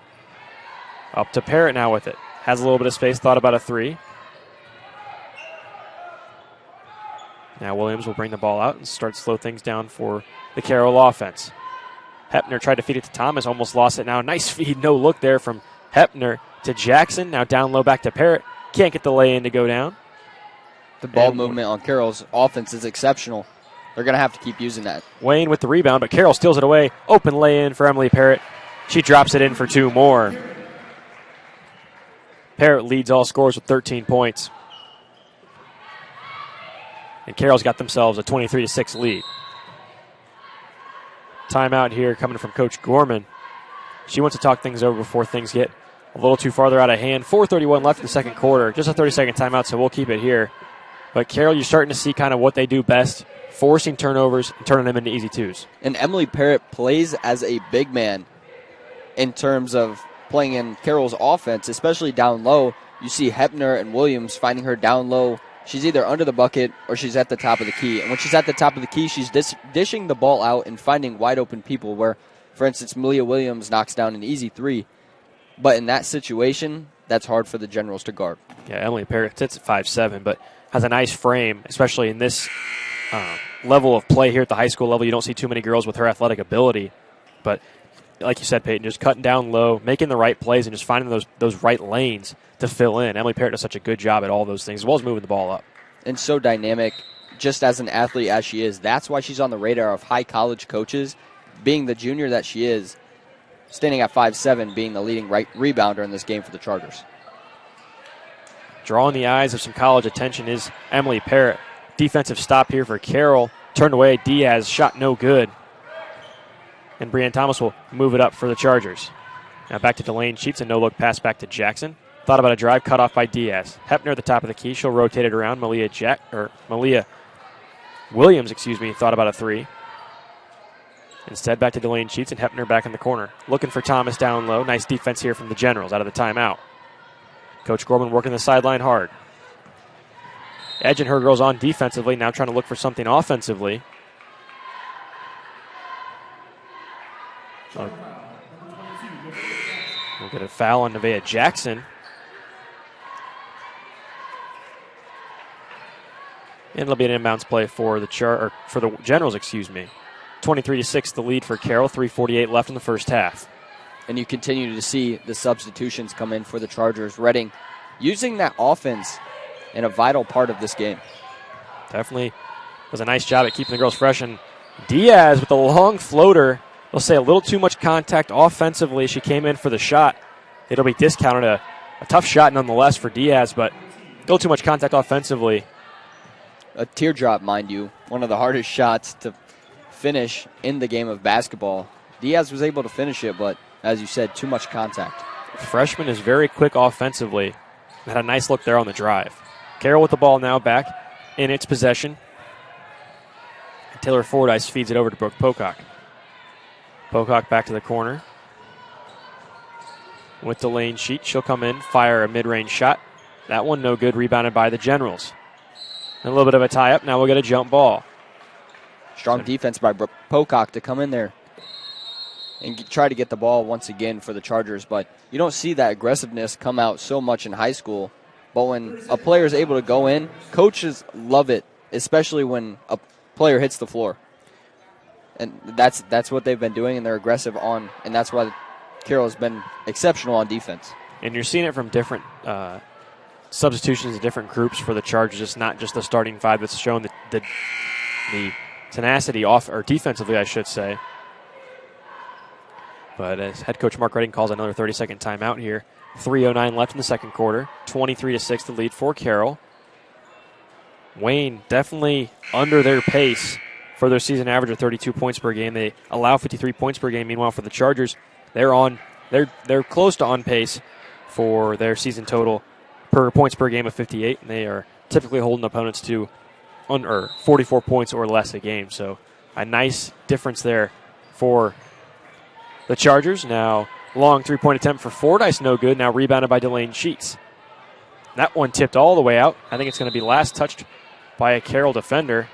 Up to Parrott now with it. Has a little bit of space, thought about a 3. Now Williams will bring the ball out and start to slow things down for the Carroll offense. Hepner tried to feed it to Thomas, almost lost it now. Nice feed, no look there from Hepner to Jackson. Now down low back to Parrott. Can't get the lay-in to go down. The ball movement on Carroll's offense is exceptional. They're going to have to keep using that. Wayne with the rebound, but Carroll steals it away. Open lay-in for Emily Parrott. She drops it in for 2 more. Parrott leads all scorers with 13 points. And Carroll's got themselves a 23-6 lead. Timeout here coming from Coach Gorman. She wants to talk things over before things get a little too farther out of hand. 4:31 left in the second quarter. Just a 30-second timeout, so we'll keep it here. But Carroll, you're starting to see kind of what they do best, forcing turnovers and turning them into easy 2s. And Emily Parrott plays as a big man in terms of playing in Carroll's offense, especially down low. You see Hepner and Williams finding her down low. She's either under the bucket or she's at the top of the key. And when she's at the top of the key, she's dishing the ball out and finding wide open people where, for instance, Malia Williams knocks down an easy 3. But in that situation, that's hard for the Generals to guard. Yeah, Emily Parrott sits at 5'7", but has a nice frame, especially in this level of play here at the high school level. You don't see too many girls with her athletic ability. But like you said, Peyton, just cutting down low, making the right plays, and just finding those right lanes to fill in. Emily Parrott does such a good job at all those things, as well as moving the ball up. And so dynamic, just as an athlete as she is. That's why she's on the radar of high college coaches, being the junior that she is, standing at 5'7", being the leading rebounder in this game for the Chargers. Drawing the eyes of some college attention is Emily Parrott. Defensive stop here for Carroll. Turned away, Diaz, shot no good. And Brianne Thomas will move it up for the Chargers. Now back to Delane Sheets, a no-look pass back to Jackson. Thought about a drive cut off by Diaz. Hepner at the top of the key. She'll rotate it around. Malia Williams, thought about a three. Instead, back to Delane Sheets and Hepner back in the corner. Looking for Thomas down low. Nice defense here from the Generals out of the timeout. Coach Gorman working the sideline hard. Edging her girls on defensively. Now trying to look for something offensively. We'll get a foul on Nevaeh Jackson. And it'll be an inbounds play for the Generals, 23-6 the lead for Carroll, 3:48 left in the first half. And you continue to see the substitutions come in for the Chargers. Reading using that offense in a vital part of this game. Definitely does a nice job at keeping the girls fresh. And Diaz with a long floater. They'll say a little too much contact offensively. She came in for the shot. It'll be discounted. A tough shot nonetheless for Diaz, but a little too much contact offensively. A teardrop, mind you. One of the hardest shots to finish in the game of basketball. Diaz was able to finish it, but as you said, too much contact. Freshman is very quick offensively. Had a nice look there on the drive. Carroll with the ball now back in its possession. Taylor Fordyce feeds it over to Brooke Pocock. Pocock back to the corner. With Delane Sheet, she'll come in, fire a mid-range shot. That one no good, rebounded by the Generals. And a little bit of a tie-up. Now we'll get a jump ball. Strong defense by Brooke Pocock to come in there and try to get the ball once again for the Chargers. But you don't see that aggressiveness come out so much in high school. But when a player is able to go in, coaches love it, especially when a player hits the floor. And that's what they've been doing, and they're aggressive on, and that's why Carroll has been exceptional on defense. And you're seeing it from different substitutions in different groups for the Chargers. It's not just the starting five that's shown the tenacity defensively, I should say. But as head coach Mark Redding calls another 30-second timeout here. 3:09 left in the second quarter. 23-6 the lead for Carroll. Wayne definitely under their pace for their season average of 32 points per game. They allow 53 points per game. Meanwhile, for the Chargers, they're close to on pace for their season total per points per game of 58, and they are typically holding opponents to under 44 points or less a game. So a nice difference there for the Chargers. Now, long three-point attempt for Fordyce, no good. Now rebounded by Delane Sheets. That one tipped all the way out. I think it's going to be last touched by a Carroll defender.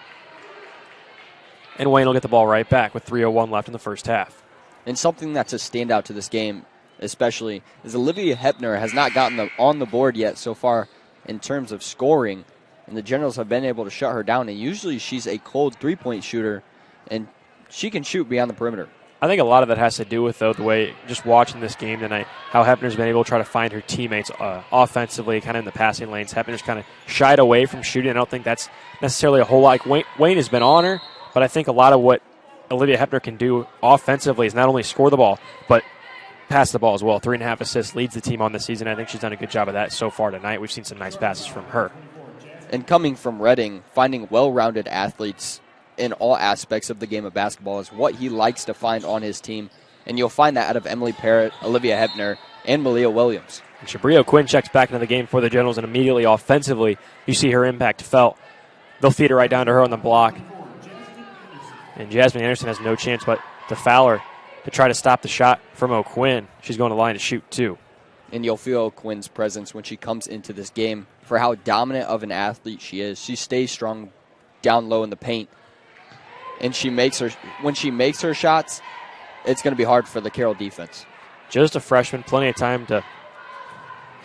And Wayne will get the ball right back with 3:01 left in the first half. And something that's a standout to this game, especially, is Olivia Hepner has not gotten on the board yet so far in terms of scoring. And the Generals have been able to shut her down. And usually she's a cold three-point shooter, and she can shoot beyond the perimeter. I think a lot of that has to do with, though, the way, just watching this game tonight, how Hepner's been able to try to find her teammates offensively, kind of in the passing lanes. Hepner's kind of shied away from shooting. I don't think that's necessarily a whole lot. Wayne has been on her, but I think a lot of what Olivia Hepner can do offensively is not only score the ball, but pass the ball as well. 3.5 assists, leads the team on the season. I think she's done a good job of that so far tonight. We've seen some nice passes from her. And coming from Reading, finding well-rounded athletes in all aspects of the game of basketball is what he likes to find on his team. And you'll find that out of Emily Parrott, Olivia Hepner, and Malia Williams. And Shabrio Quinn checks back into the game for the Generals, and immediately offensively, you see her impact felt. They'll feed it right down to her on the block. And Jasmine Anderson has no chance but to foul her to try to stop the shot from O'Quinn. She's going to line to shoot, too. And you'll feel O'Quinn's presence when she comes into this game for how dominant of an athlete she is. She stays strong down low in the paint. And when she makes her shots, it's going to be hard for the Carroll defense. Just a freshman, plenty of time to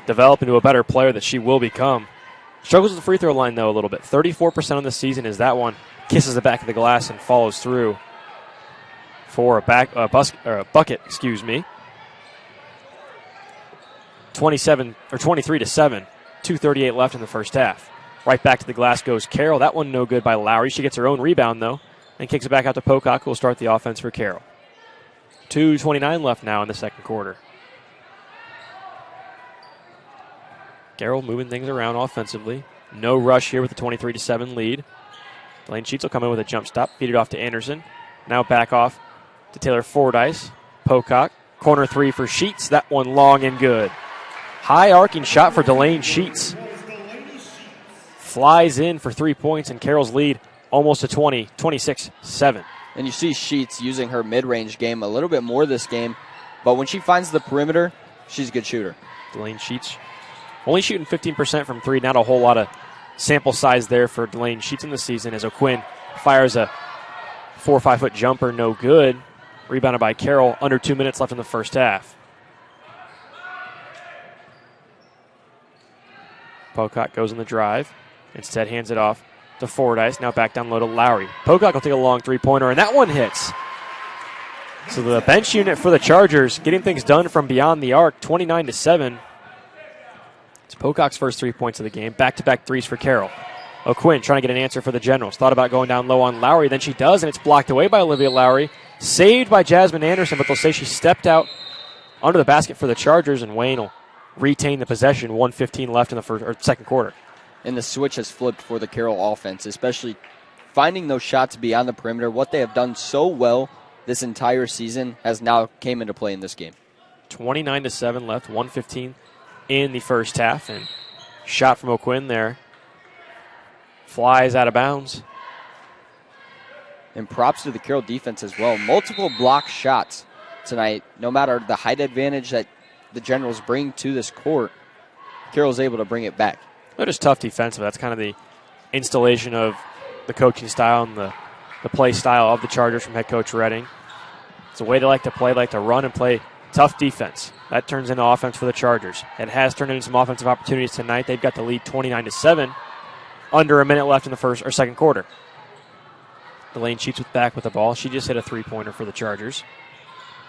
develop into a better player that she will become. Struggles with the free throw line, though, a little bit. 34% on the season is that one. Kisses the back of the glass and follows through for a bucket. 23-7. 2:38 left in the first half. Right back to the glass goes Carroll. That one no good by Lowry. She gets her own rebound, though, and kicks it back out to Pocock, who will start the offense for Carroll. 2:29 left now in the second quarter. Carroll moving things around offensively. No rush here with the 23-7 lead. Delane Sheets will come in with a jump stop, feed it off to Anderson. Now back off to Taylor Fordyce. Pocock, corner three for Sheets. That one long and good. High arcing shot for Delane Sheets. Flies in for 3 points, and Carroll's lead almost to 20, 26-7. And you see Sheets using her mid-range game a little bit more this game, but when she finds the perimeter, she's a good shooter. Delane Sheets only shooting 15% from three. Not a whole lot of sample size there for Delane Sheets in the season, as O'Quinn fires a 4 or 5 foot jumper, no good. Rebounded by Carroll, under 2 minutes left in the first half. Pocock goes in the drive. Instead hands it off to Fordyce. Now back down low to Lowry. Pocock will take a long three-pointer, and that one hits. So the bench unit for the Chargers getting things done from beyond the arc, 29-7. It's Pocock's first 3 points of the game. Back-to-back threes for Carroll. O'Quinn trying to get an answer for the Generals. Thought about going down low on Lowry. Then she does, and it's blocked away by Olivia Lowry. Saved by Jasmine Anderson, but they'll say she stepped out under the basket for the Chargers, and Wayne will retain the possession. 1:15 left in the second quarter. And the switch has flipped for the Carroll offense, especially finding those shots beyond the perimeter. What they have done so well this entire season has now came into play in this game. 29-7 left, 1:15 in the first half, and shot from O'Quinn there. Flies out of bounds. And props to the Carroll defense as well. Multiple block shots tonight. No matter the height advantage that the Generals bring to this court, Carroll's able to bring it back. They're just tough defensive. That's kind of the installation of the coaching style and the play style of the Chargers from head coach Redding. It's a way they like to play, like to run and play tough defense. That turns into offense for the Chargers. It has turned into some offensive opportunities tonight. They've got the lead 29-7. Under a minute left in the first or second quarter. Delane Sheets back with the ball. She just hit a three-pointer for the Chargers.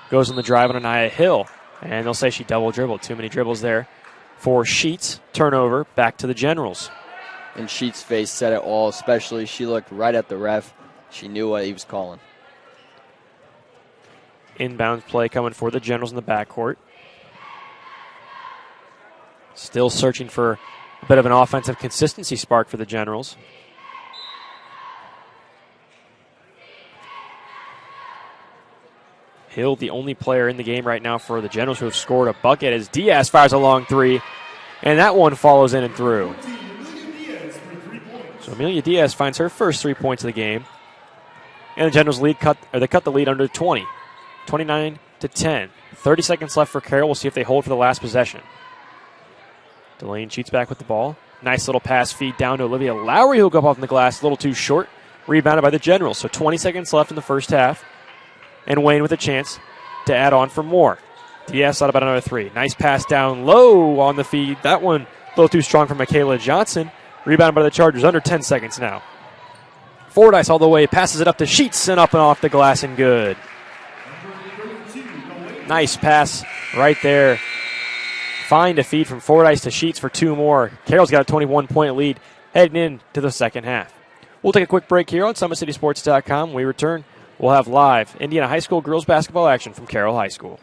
Goes on the drive on Anaya Hill, and they'll say she double dribbled. Too many dribbles there for Sheets. Turnover back to the Generals. And Sheets' face said it all, especially she looked right at the ref. She knew what he was calling. Inbound play coming for the Generals in the backcourt. Still searching for a bit of an offensive consistency spark for the Generals. Hill, the only player in the game right now for the Generals who have scored a bucket, as Diaz fires a long three, and that one follows in and through. So Amelia Diaz finds her first 3 points of the game, and the Generals cut the lead under 20, 29-10. 30 seconds left for Carroll. We'll see if they hold for the last possession. Delane Sheets back with the ball. Nice little pass feed down to Olivia Lowry, who'll go up off the glass. A little too short. Rebounded by the Generals. So 20 seconds left in the first half. And Wayne with a chance to add on for more. Diaz thought about another three. Nice pass down low on the feed. That one a little too strong for Michaela Johnson. Rebounded by the Chargers. Under 10 seconds now. Fordyce all the way. Passes it up to Sheets and up and off the glass and good. Nice pass right there. Find a feed from Fordyce to Sheets for two more. Carroll's got a 21-point lead heading into the second half. We'll take a quick break here on SummitCitySports.com. When we return, we'll have live Indiana High School girls basketball action from Carroll High School.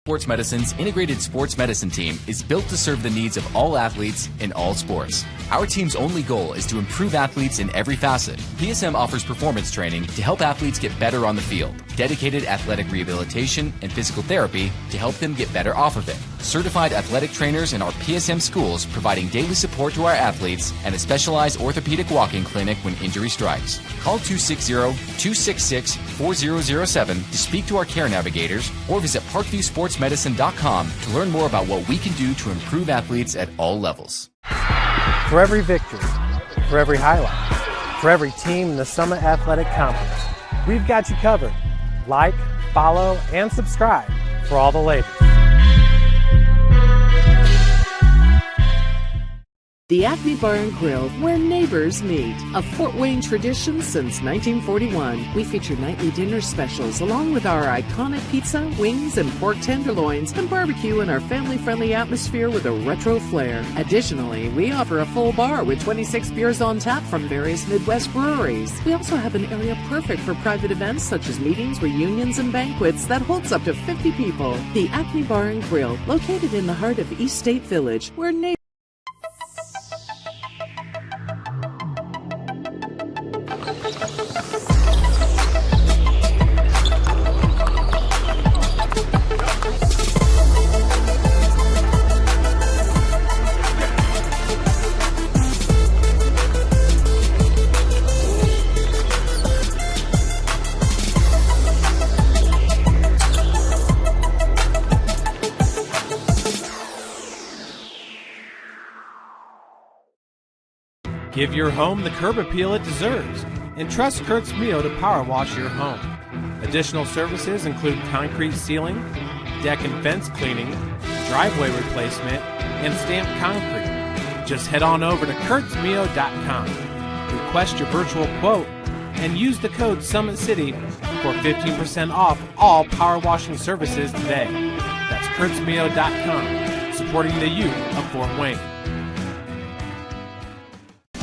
Sports Medicine's integrated sports medicine team is built to serve the needs of all athletes in all sports. Our team's only goal is to improve athletes in every facet. PSM offers performance training to help athletes get better on the field, dedicated athletic rehabilitation and physical therapy to help them get better off of it, certified athletic trainers in our PSM schools providing daily support to our athletes, and a specialized orthopedic walk-in clinic when injury strikes. Call 260-266-4007 to speak to our care navigators or visit ParkviewSportsMedicine.com to learn more about what we can do to improve athletes at all levels. For every victory, for every highlight, for every team in the Summit Athletic Complex, we've got you covered. Like, follow, and subscribe for all the latest. The Acme Bar and Grill, where neighbors meet. A Fort Wayne tradition since 1941. We feature nightly dinner specials along with our iconic pizza, wings, and pork tenderloins, and barbecue in our family-friendly atmosphere with a retro flair. Additionally, we offer a full bar with 26 beers on tap from various Midwest breweries. We also have an area perfect for private events such as meetings, reunions, and banquets that holds up to 50 people. The Acme Bar and Grill, located in the heart of East State Village, where neighbors Give your home the curb appeal it deserves, and trust Kurt's Mio to power wash your home. Additional services include concrete sealing, deck and fence cleaning, driveway replacement, and stamped concrete. Just head on over to kurtzmio.com, request your virtual quote, and use the code SummitCity for 15% off all power washing services today. That's kurtzmio.com, supporting the youth of Fort Wayne.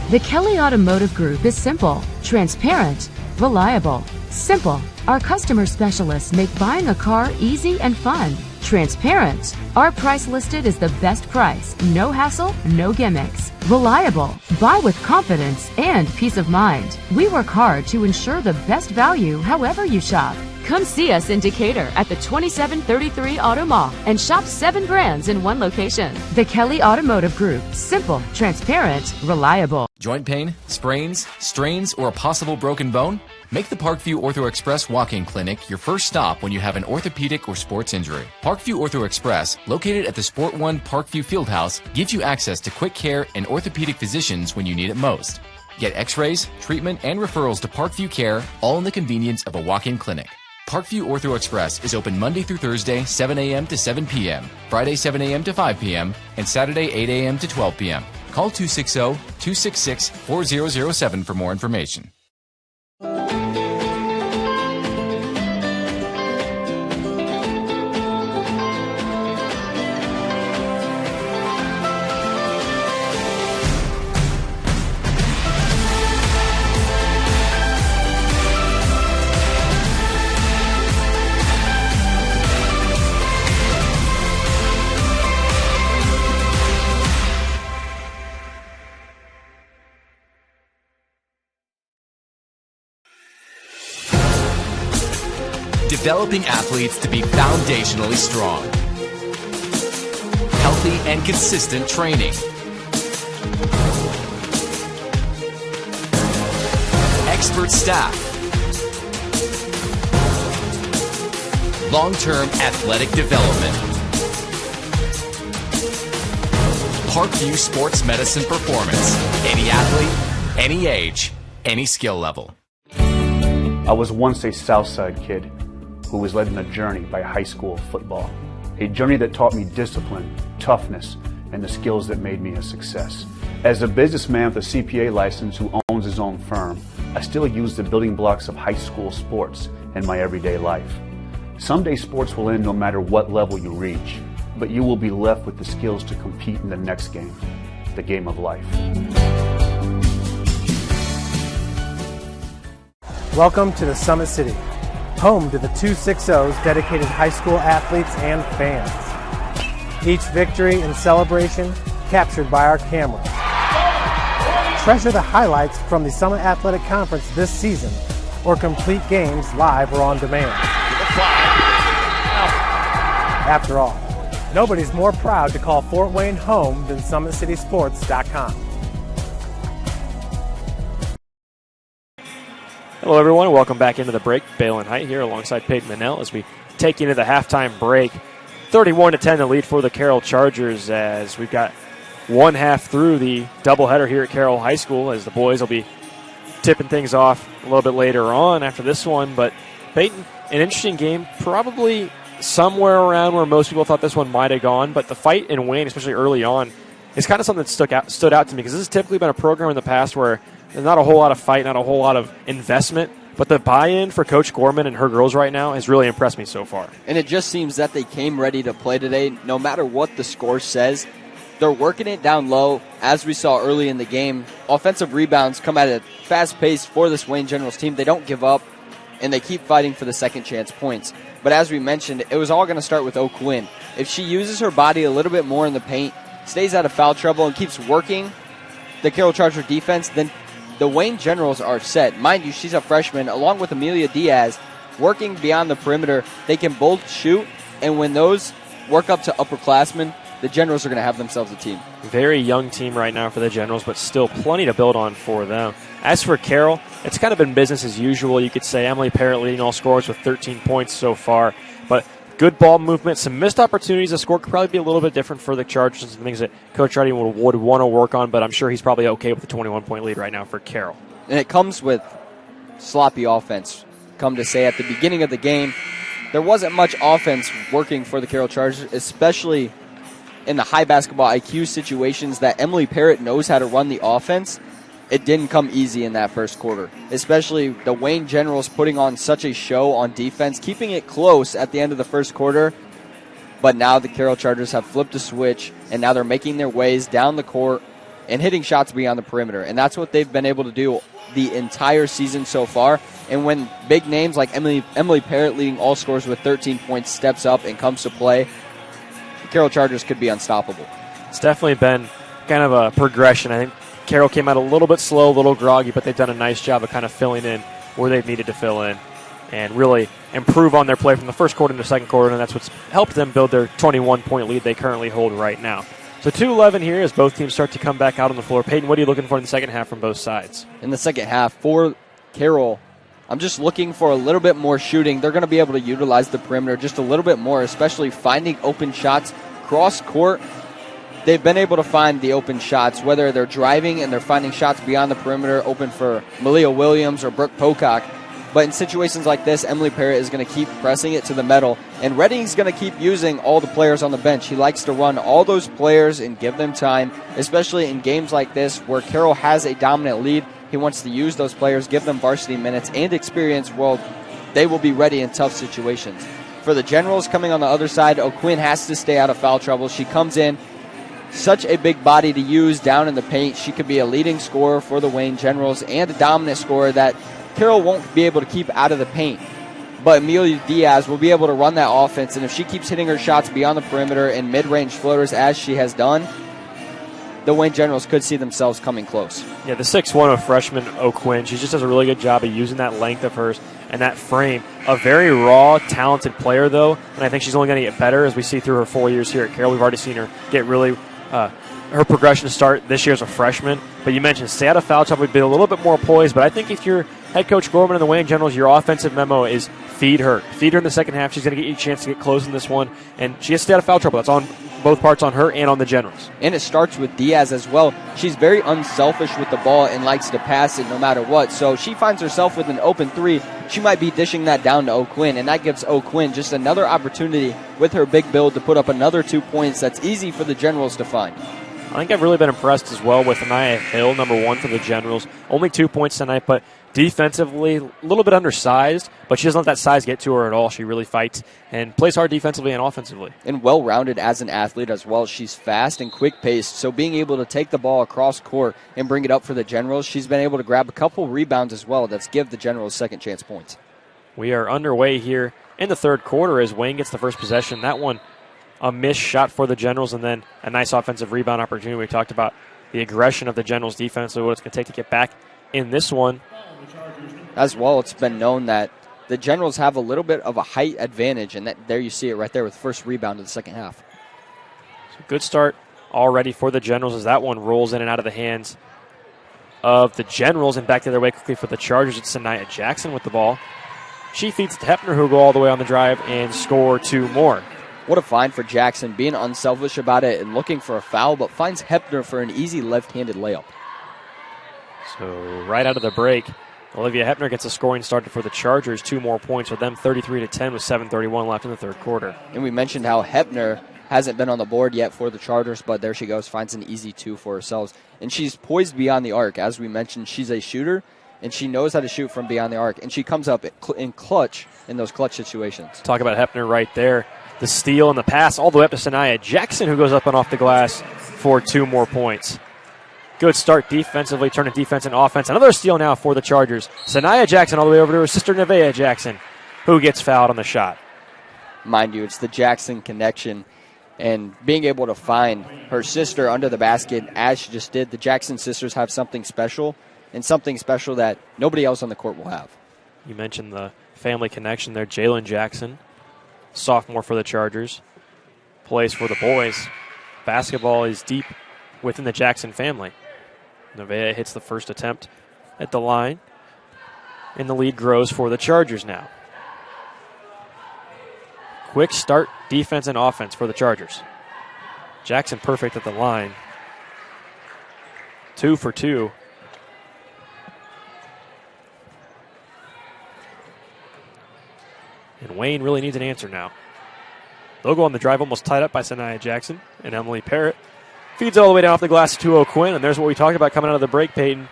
The Kelly Automotive Group is simple, transparent, reliable. Simple. Our customer specialists make buying a car easy and fun. Transparent. Our price listed is the best price. No hassle, no gimmicks. Reliable. Buy with confidence and peace of mind. We work hard to ensure the best value however you shop. Come see us in Decatur at the 2733 Auto Mall and shop 7 brands in one location. The Kelly Automotive Group. Simple, transparent, reliable. Joint pain, sprains, strains, or a possible broken bone? Make the Parkview Ortho Express walk-in clinic your first stop when you have an orthopedic or sports injury. Parkview Ortho Express, located at the Sport 1 Parkview Fieldhouse, gives you access to quick care and orthopedic physicians when you need it most. Get x-rays, treatment, and referrals to Parkview Care, all in the convenience of a walk-in clinic. Parkview Ortho Express is open Monday through Thursday, 7 a.m. to 7 p.m., Friday, 7 a.m. to 5 p.m., and Saturday, 8 a.m. to 12 p.m. Call 260-266-4007 for more information. Developing athletes to be foundationally strong. Healthy and consistent training. Expert staff. Long-term athletic development. Parkview Sports Medicine Performance. Any athlete, any age, any skill level. I was once a Southside kid who was led on a journey by high school football. A journey that taught me discipline, toughness, and the skills that made me a success. As a businessman with a CPA license who owns his own firm, I still use the building blocks of high school sports in my everyday life. Someday sports will end no matter what level you reach, but you will be left with the skills to compete in the next game, the game of life. Welcome to the Summit City, home to the 260's dedicated high school athletes and fans. Each victory and celebration captured by our cameras. Treasure the highlights from the Summit Athletic Conference this season, or complete games live or on demand. After all, nobody's more proud to call Fort Wayne home than SummitCitySports.com. Hello, everyone. Welcome back into the break. Balin Height here alongside Peyton Manell as we take you into the halftime break. 31-10 the lead for the Carroll Chargers as we've got one half through the doubleheader here at Carroll High School as the boys will be tipping things off a little bit later on after this one. But Peyton, an interesting game, probably somewhere around where most people thought this one might have gone. But the fight and win, especially early on, is kind of something that stood out to me because this has typically been a program in the past where there's not a whole lot of fight, not a whole lot of investment, but the buy-in for Coach Gorman and her girls right now has really impressed me so far. And it just seems that they came ready to play today. No matter what the score says, they're working it down low, as we saw early in the game. Offensive rebounds come at a fast pace for this Wayne Generals team. They don't give up, and they keep fighting for the second chance points. But as we mentioned, it was all going to start with O'Quinn. If she uses her body a little bit more in the paint, stays out of foul trouble, and keeps working the Carroll Charger defense, then the Wayne Generals are set. Mind you, she's a freshman, along with Amelia Diaz, working beyond the perimeter. They can both shoot, and when those work up to upperclassmen, the Generals are going to have themselves a team. Very young team right now for the Generals, but still plenty to build on for them. As for Carroll, it's kind of been business as usual. You could say Emily Parrott leading all scorers with 13 points so far, but good ball movement, some missed opportunities. The score could probably be a little bit different for the Chargers, some things that Coach Hardy would want to work on, but I'm sure he's probably okay with the 21-point lead right now for Carroll. And it comes with sloppy offense. Come to say at the beginning of the game, there wasn't much offense working for the Carroll Chargers, especially in the high basketball IQ situations that Emily Parrott knows how to run the offense. It didn't come easy in that first quarter, especially the Wayne Generals putting on such a show on defense, keeping it close at the end of the first quarter. But now the Carroll Chargers have flipped a switch, and now they're making their ways down the court and hitting shots beyond the perimeter. And that's what they've been able to do the entire season so far. And when big names like Emily Parrott, leading all scorers with 13 points, steps up and comes to play, the Carroll Chargers could be unstoppable. It's definitely been kind of a progression. I think Carroll came out a little bit slow, a little groggy, but they've done a nice job of kind of filling in where they've needed to fill in and really improve on their play from the first quarter to the second quarter, and that's what's helped them build their 21-point lead they currently hold right now. So 2-11 here as both teams start to come back out on the floor. Peyton, what are you looking for in the second half from both sides? In the second half, for Carroll, I'm just looking for a little bit more shooting. They're going to be able to utilize the perimeter just a little bit more, especially finding open shots cross court. They've been able to find the open shots, whether they're driving and they're finding shots beyond the perimeter open for Malia Williams or Brooke Pocock. But in situations like this, Emily Parrott is going to keep pressing it to the metal, and Redding's going to keep using all the players on the bench. He likes to run all those players and give them time, especially in games like this where Carroll has a dominant lead. He wants to use those players, give them varsity minutes and experience while they will be ready in tough situations. For the Generals coming on the other side, O'Quinn has to stay out of foul trouble. She comes in, such a big body to use down in the paint. She could be a leading scorer for the Wayne Generals and a dominant scorer that Carroll won't be able to keep out of the paint. But Amelia Diaz will be able to run that offense, and if she keeps hitting her shots beyond the perimeter and mid-range floaters as she has done, the Wayne Generals could see themselves coming close. Yeah, the 6'1" of freshman O'Quinn, she just does a really good job of using that length of hers and that frame. A very raw, talented player, though, and I think she's only going to get better as we see through her 4 years here at Carroll. We've already seen her get really her progression to start this year as a freshman. But you mentioned stay out of foul trouble, be a little bit more poised, but I think if you're head coach Gorman and the Wayne Generals, your offensive memo is feed her. Feed her in the second half. She's going to get you a chance to get close in this one, and she has to stay out of foul trouble. That's on both parts, on her and on the Generals. And it starts with Diaz as well. She's very unselfish with the ball and likes to pass it no matter what. So she finds herself with an open three. She might be dishing that down to O'Quinn, and that gives O'Quinn just another opportunity with her big build to put up another 2 points that's easy for the Generals to find. I think I've really been impressed as well with Anaya Hill, number 1 for the Generals. Only 2 points tonight, but defensively, a little bit undersized, but she doesn't let that size get to her at all. She really fights and plays hard defensively and offensively. And well-rounded as an athlete as well. She's fast and quick-paced, so being able to take the ball across court and bring it up for the Generals, she's been able to grab a couple rebounds as well. That's give the Generals second chance points. We are underway here in the third quarter as Wayne gets the first possession. That one, a missed shot for the Generals, and then a nice offensive rebound opportunity. We talked about the aggression of the Generals defense, so what it's going to take to get back in this one. As well, it's been known that the Generals have a little bit of a height advantage, and that there you see it right there with first rebound of the second half. So good start already for the Generals as that one rolls in and out of the hands of the Generals, and back the other way quickly for the Chargers. It's Sanaya Jackson with the ball. She feeds to Hepner, who will go all the way on the drive and score 2 more. What a find for Jackson, being unselfish about it and looking for a foul, but finds Hepner for an easy left-handed layup. So right out of the break, Olivia Hepner gets a scoring start for the Chargers. 2 more points with them, 33-10 with 7:31 left in the third quarter. And we mentioned how Hepner hasn't been on the board yet for the Chargers, but there she goes, finds an easy 2 for herself. And she's poised beyond the arc. As we mentioned, she's a shooter, and she knows how to shoot from beyond the arc. And she comes up in clutch in those clutch situations. Talk about Hepner right there. The steal and the pass all the way up to Sanaya Jackson, who goes up and off the glass for 2 more points. Good start defensively, turning defense and offense. Another steal now for the Chargers. Sanaya Jackson all the way over to her sister Nevaeh Jackson, who gets fouled on the shot. Mind you, it's the Jackson connection, and being able to find her sister under the basket as she just did. The Jackson sisters have something special, and something special that nobody else on the court will have. You mentioned the family connection there. Jalen Jackson, sophomore for the Chargers, plays for the boys. Basketball is deep within the Jackson family. Nevaeh hits the first attempt at the line, and the lead grows for the Chargers now. quick start, defense, and offense for the Chargers. Jackson perfect at the line. 2 for 2. And Wayne really needs an answer now. They'll go on the drive, almost tied up by Sanaya Jackson, and Emily Parrott feeds it all the way down off the glass to O'Quinn, and there's what we talked about coming out of the break, Peyton.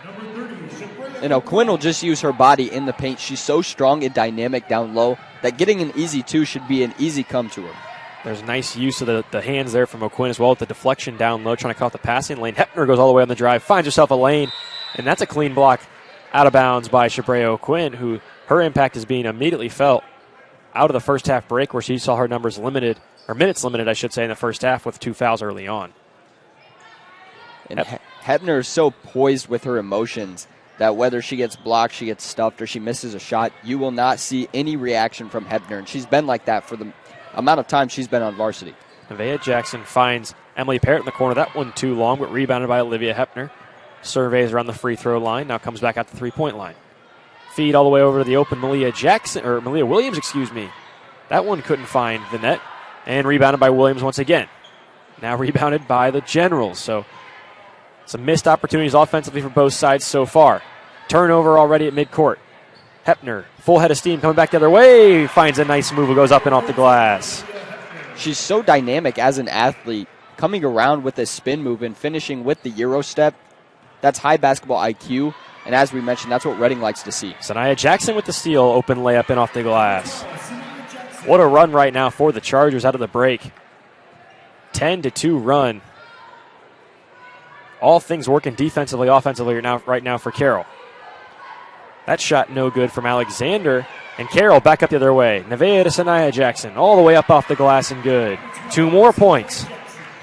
And O'Quinn will just use her body in the paint. She's so strong and dynamic down low that getting an easy two should be an easy come to her. There's nice use of the hands there from O'Quinn as well with the deflection down low, trying to cut off the passing lane. Hepner goes all the way on the drive, finds herself a lane, and that's a clean block out of bounds by Shabrea O'Quinn, who her impact is being immediately felt out of the first half break where she saw her numbers limited, or minutes limited, I should say, in the first half with 2 fouls early on. And Hepner is so poised with her emotions that whether she gets blocked, she gets stuffed, or she misses a shot, you will not see any reaction from Hepner. And she's been like that for the amount of time she's been on varsity. Nevaeh Jackson finds Emily Parrott in the corner. That one too long, but rebounded by Olivia Hepner. Surveys around the free throw line. Now comes back out the three-point line. Feed all the way over to the open Malia Williams, That one couldn't find the net. And rebounded by Williams once again. Now rebounded by the Generals. So some missed opportunities offensively for both sides so far. Turnover already at midcourt. Hepner, full head of steam, coming back the other way. Finds a nice move, goes up and off the glass. She's so dynamic as an athlete, coming around with a spin move and finishing with the Euro step. That's high basketball IQ, and as we mentioned, that's what Reading likes to see. Sanaya Jackson with the steal, open layup and off the glass. What a run right now for the Chargers out of the break. 10-2 run. All things working defensively, offensively right now for Carroll. That shot no good from Alexander. And Carroll back up the other way. Nevaeh to Sanaya Jackson. All the way up off the glass and good. 2 more points.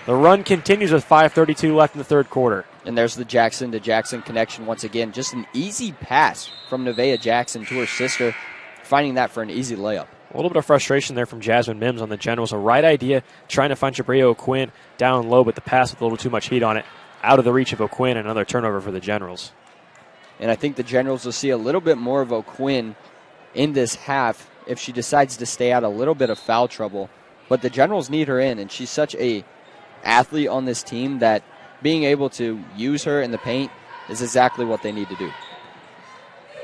The run continues with 5:32 left in the third quarter. And there's the Jackson to Jackson connection once again. Just an easy pass from Nevaeh Jackson to her sister. Finding that for an easy layup. A little bit of frustration there from Jasmine Mims on the Generals. A right idea, trying to find Shabrea O'Quinn down low, but the pass with a little too much heat on it. Out of the reach of O'Quinn, another turnover for the Generals. And I think the Generals will see a little bit more of O'Quinn in this half if she decides to stay out a little bit of foul trouble. But the Generals need her in, and she's such a athlete on this team that being able to use her in the paint is exactly what they need to do.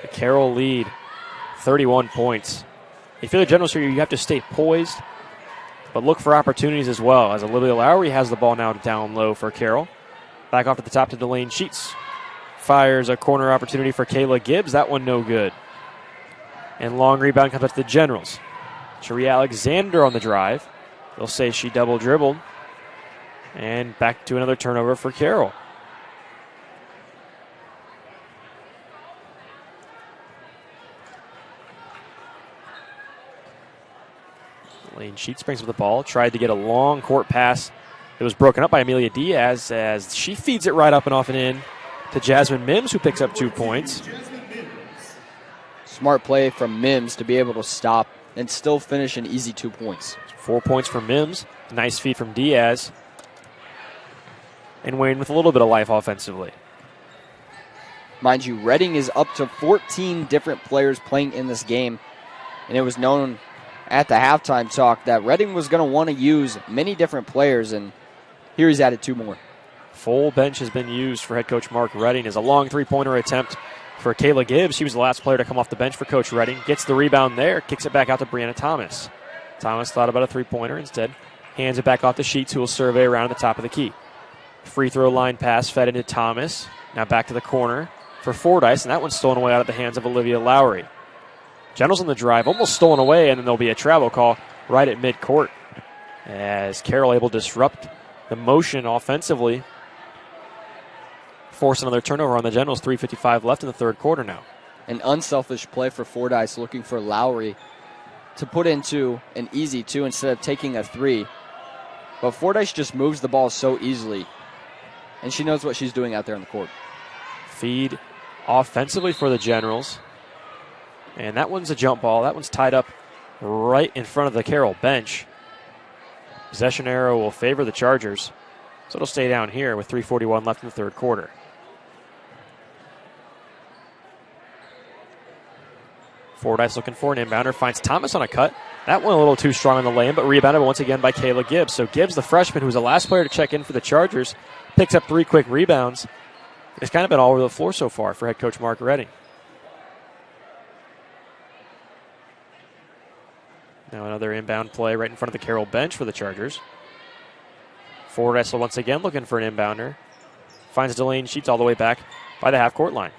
The Carroll lead, 31 points. If you're the Generals here, you have to stay poised, but look for opportunities as well, as Olivia Lowry has the ball now down low for Carroll. Back off at the top to Delane Sheets. Fires a corner opportunity for Kayla Gibbs. That one no good. And long rebound comes up to the Generals. Cherie Alexander on the drive. They'll say she double dribbled. And back to another turnover for Carroll. Lane Sheets brings up the ball. Tried to get a long court pass. It was broken up by Amelia Diaz as she feeds it right up and off and in to Jasmine Mims, who picks up 2 points. Smart play from Mims to be able to stop and still finish an easy 2 points. 4 points from Mims. Nice feed from Diaz. And Wayne with a little bit of life offensively. Mind you, Reading is up to 14 different players playing in this game. And it was known at the halftime talk that Reading was going to want to use many different players, and here he's added 2 more. Full bench has been used for head coach Mark Redding as a long three-pointer attempt for Kayla Gibbs. She was the last player to come off the bench for Coach Redding. Gets the rebound there, kicks it back out to Brianna Thomas. Thomas thought about a three-pointer instead. Hands it back off to Sheets, who will survey around at the top of the key. Free throw line pass fed into Thomas. Now back to the corner for Fordyce, and that one's stolen away out of the hands of Olivia Lowry. Generals on the drive, almost stolen away, and then there'll be a travel call right at midcourt as Carroll able to disrupt the motion offensively. Force another turnover on the Generals. 3:55 left in the third quarter now. An unselfish play for Fordyce, looking for Lowry to put into an easy 2 instead of taking a 3. But Fordyce just moves the ball so easily, and she knows what she's doing out there on the court. Feed offensively for the Generals. And that one's a jump ball. That one's tied up right in front of the Carroll bench. Possession arrow will favor the Chargers. So it'll stay down here with 3:41 left in the third quarter. Fordyce looking for an inbounder. Finds Thomas on a cut. That one a little too strong on the lane, but rebounded once again by Kayla Gibbs. So Gibbs, the freshman, who's the last player to check in for the Chargers, picks up 3 quick rebounds. It's kind of been all over the floor so far for head coach Mark Redding. Now another inbound play right in front of the Carroll bench for the Chargers. Forward Essel once again looking for an inbounder. Finds Delaney Sheets all the way back by the half-court line.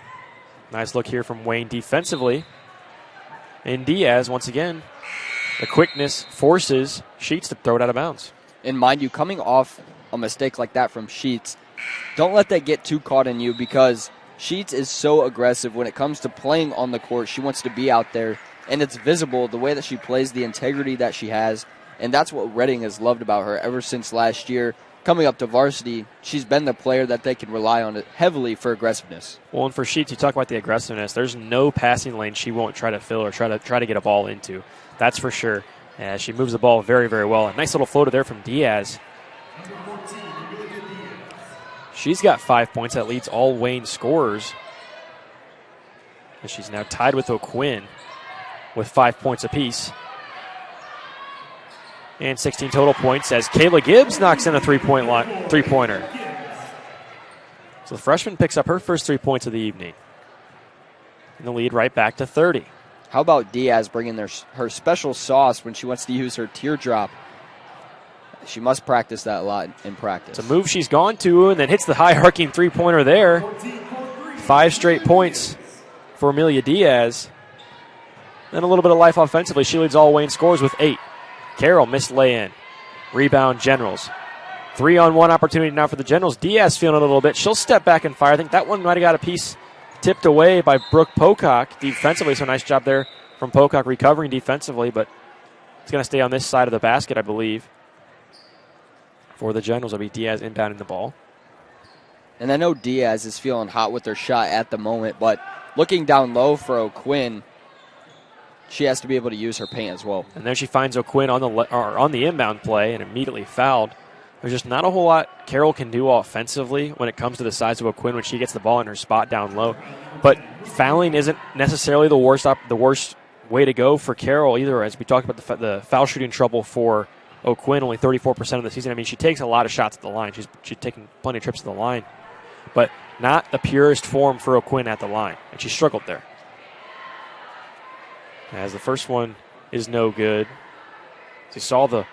Nice look here from Wayne defensively. And Diaz, once again, the quickness forces Sheets to throw it out of bounds. And mind you, coming off a mistake like that from Sheets, don't let that get too caught in you, because Sheets is so aggressive when it comes to playing on the court. She wants to be out there, and it's visible the way that she plays, the integrity that she has, and that's what Redding has loved about her ever since last year. Coming up to varsity, she's been the player that they can rely on heavily for aggressiveness. Well, and for Sheets, you talk about the aggressiveness. There's no passing lane she won't try to fill or try to get a ball into. That's for sure. She moves the ball very, very well. A nice little floater there from Diaz. She's got 5 points. That leads all Wayne scorers. And she's now tied with O'Quinn with 5 points apiece. And 16 total points as Kayla Gibbs knocks in a three-pointer. So the freshman picks up her first 3 points of the evening. And the lead right back to 30. How about Diaz bringing her special sauce when she wants to use her teardrop? She must practice that a lot in practice. It's a move she's gone to and then hits the high-arcing three-pointer there. 5 straight points for Amelia Diaz. Then a little bit of life offensively. She leads all Wayne scores with 8. Carroll missed lay-in. Rebound Generals. 3-on-1 opportunity now for the Generals. Diaz feeling it a little bit. She'll step back and fire. I think that one might have got a piece tipped away by Brooke Pocock defensively. So nice job there from Pocock recovering defensively, but it's going to stay on this side of the basket, I believe. For the Generals, it'll be Diaz inbounding the ball. And I know Diaz is feeling hot with her shot at the moment, but looking down low for O'Quinn, she has to be able to use her paint as well. And there she finds O'Quinn on the inbound play and immediately fouled. There's just not a whole lot Carroll can do offensively when it comes to the size of O'Quinn when she gets the ball in her spot down low. But fouling isn't necessarily the worst way to go for Carroll either, as we talked about the foul shooting trouble for O'Quinn, only 34% of the season. I mean, she takes a lot of shots at the line. She's taken plenty of trips to the line. But not the purest form for O'Quinn at the line. And she struggled there. As the first one is no good. So you saw the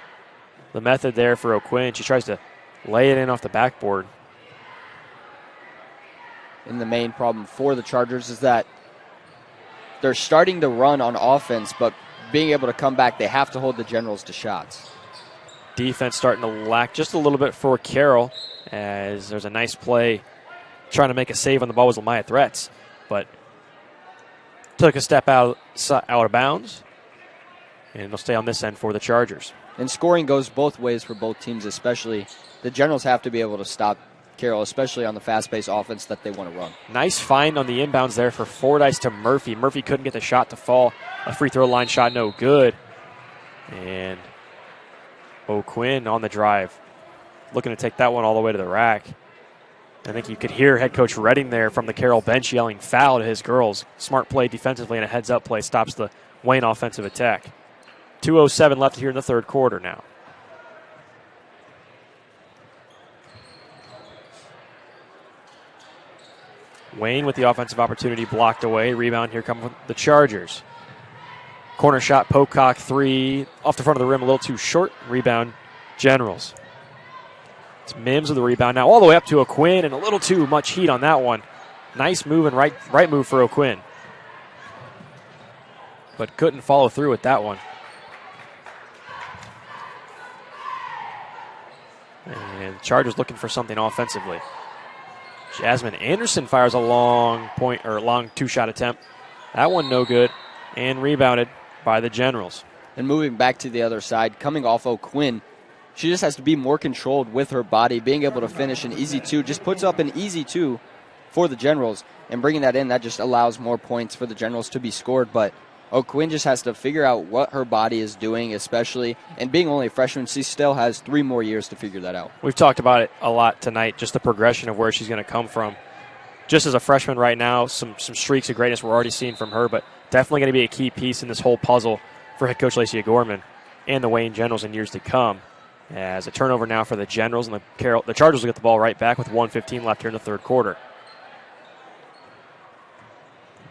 method there for O'Quinn. She tries to lay it in off the backboard. And the main problem for the Chargers is that they're starting to run on offense, but being able to come back, they have to hold the Generals to shots. Defense starting to lack just a little bit for Carroll, as there's a nice play trying to make a save on the ball was Lamaya Threats, but took a step out of bounds, and it'll stay on this end for the Chargers. And scoring goes both ways for both teams, especially the Generals have to be able to stop Carroll, especially on the fast-paced offense that they want to run. Nice find on the inbounds there for Fordyce to Murphy. Murphy couldn't get the shot to fall. A free throw line shot, no good. And O'Quinn on the drive, looking to take that one all the way to the rack. I think you could hear head coach Redding there from the Carroll bench yelling foul to his girls. Smart play defensively and a heads-up play stops the Wayne offensive attack. 2:07 left here in the third quarter now. Wayne with the offensive opportunity blocked away. Rebound here coming from the Chargers. Corner shot, Pocock 3. Off the front of the rim, a little too short. Rebound, Generals. It's Mims with the rebound now all the way up to O'Quinn, and a little too much heat on that one. Nice move and right move for O'Quinn. But couldn't follow through with that one. And Chargers looking for something offensively. Jasmine Anderson fires a long two-shot attempt. That one no good, and rebounded by the Generals. And moving back to the other side, coming off O'Quinn, she just has to be more controlled with her body, being able to finish an easy two. Just puts up an easy two for the Generals, and bringing that in, that just allows more points for the Generals to be scored. But O'Quinn just has to figure out what her body is doing, especially, and being only a freshman, she still has 3 more years to figure that out. We've talked about it a lot tonight, just the progression of where she's going to come from. Just as a freshman right now, some streaks of greatness we're already seeing from her, but definitely going to be a key piece in this whole puzzle for head coach Lacey Gorman and the Wayne Generals in years to come. As a turnover now for the Generals, and the Chargers will get the ball right back with 1:15 left here in the third quarter.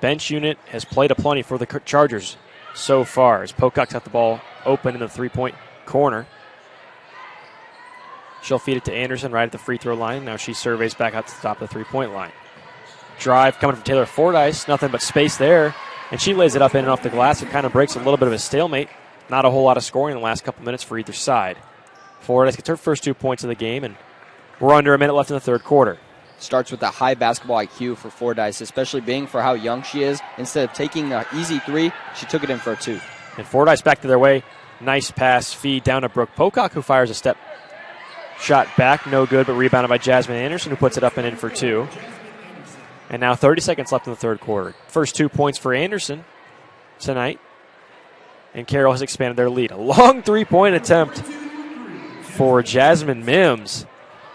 Bench unit has played aplenty for the Chargers so far, as Pocock's got the ball open in the three-point corner. She'll feed it to Anderson right at the free throw line. Now she surveys back out to the top of the three-point line. Drive coming from Taylor Fordyce, nothing but space there, and she lays it up in and off the glass. It kind of breaks a little bit of a stalemate. Not a whole lot of scoring in the last couple minutes for either side. Fordyce gets her first 2 points of the game, and we're under a minute left in the third quarter. Starts with a high basketball IQ for Fordyce, especially being for how young she is. Instead of taking an easy three, she took it in for a two. And Fordyce back to their way. Nice pass feed down to Brooke Pocock, who fires a step shot back. No good, but rebounded by Jasmine Anderson, who puts it up and in for two. And now 30 seconds left in the third quarter. First 2 points for Anderson tonight. And Carroll has expanded their lead. A long three-point attempt for Jasmine Mims.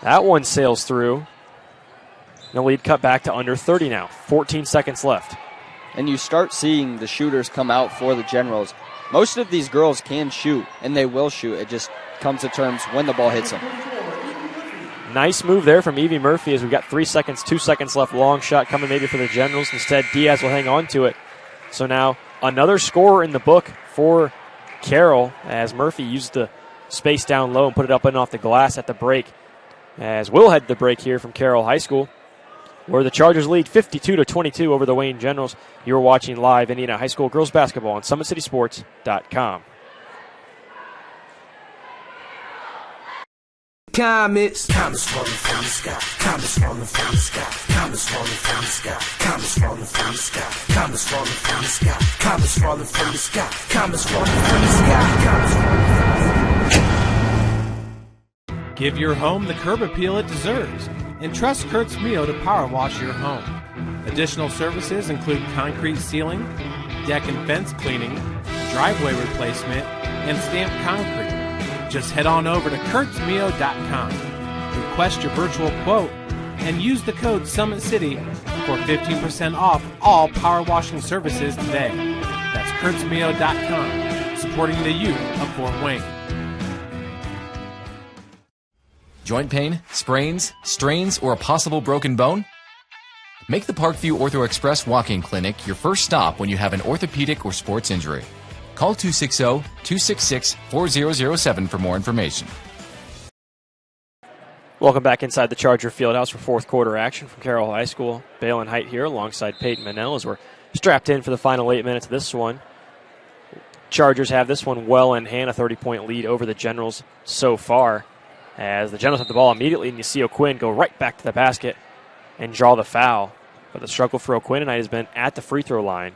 That one sails through. The lead cut back to under 30 now. 14 seconds left. And you start seeing the shooters come out for the Generals. Most of these girls can shoot, and they will shoot. It just comes to terms when the ball hits them. Nice move there from Evie Murphy as we've got 2 seconds left. Long shot coming maybe for the Generals. Instead, Diaz will hang on to it. So now another scorer in the book for Carroll as Murphy used the space down low and put it up and off the glass at the break. As we'll head to the break here from Carroll High School, where the Chargers lead 52-22 over the Wayne Generals. You're watching live Indiana High School girls basketball on SummitCitySports.com. Comets falling from the sky. Comets falling from the sky. Comets falling from the sky. Comets falling from the sky. Comets falling from the sky. Comets falling from the sky. Comets falling from the sky. Comets falling from the sky. Give your home the curb appeal it deserves, and trust Kurt's Mio to power wash your home. Additional services include concrete sealing, deck and fence cleaning, driveway replacement, and stamped concrete. Just head on over to kurtzmio.com, request your virtual quote, and use the code SummitCity for 15% off all power washing services today. That's kurtzmio.com, supporting the youth of Fort Wayne. Joint pain, sprains, strains, or a possible broken bone? Make the Parkview Ortho Express walk-in clinic your first stop when you have an orthopedic or sports injury. Call 260-266-4007 for more information. Welcome back inside the Charger Fieldhouse for fourth quarter action from Carroll High School. Balin Height here alongside Peyton Manell as we're strapped in for the final 8 minutes of this one. Chargers have this one well in hand, a 30-point lead over the Generals so far. As the Generals have the ball immediately, and you see O'Quinn go right back to the basket and draw the foul. But the struggle for O'Quinn tonight has been at the free throw line.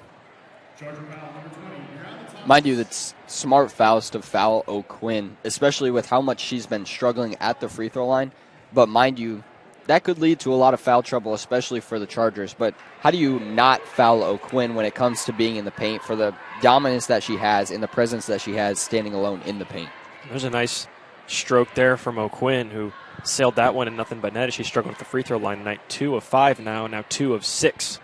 Mind you, it's smart fouls to foul O'Quinn, especially with how much she's been struggling at the free throw line. But mind you, that could lead to a lot of foul trouble, especially for the Chargers. But how do you not foul O'Quinn when it comes to being in the paint for the dominance that she has and the presence that she has standing alone in the paint? There's a nice stroke there from O'Quinn, who sailed that one in nothing but net as she struggled with the free throw line tonight. 2 of 5 now 2 of 6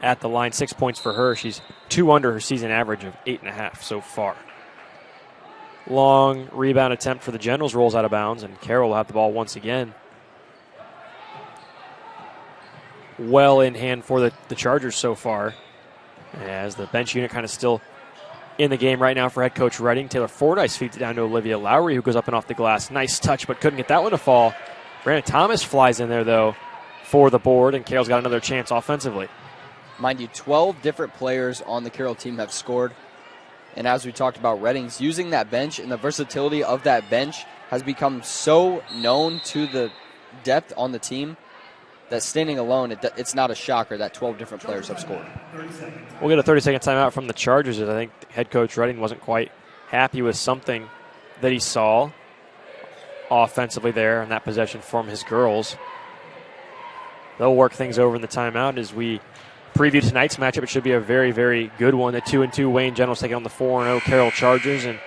at the line. 6 points for her. She's 2 under her season average of 8.5 so far. Long rebound attempt for the Generals rolls out of bounds, and Carroll will have the ball once again. Well in hand for the Chargers so far, as the bench unit kind of still in the game right now for head coach Redding. Taylor Fordyce feeds it down to Olivia Lowry, who goes up and off the glass. Nice touch, but couldn't get that one to fall. Brandon Thomas flies in there, though, for the board, and Carroll's got another chance offensively. Mind you, 12 different players on the Carroll team have scored. And as we talked about, Redding's using that bench and the versatility of that bench has become so known to the depth on the team that standing alone, it's not a shocker that 12 different players have scored. We'll get a 30-second timeout from the Chargers, as I think head coach Redding wasn't quite happy with something that he saw offensively there in that possession from his girls. They'll work things over in the timeout as we preview tonight's matchup. It should be a very, very good one. The 2-2 Wayne Generals taking on the 4-0 Carroll Chargers. And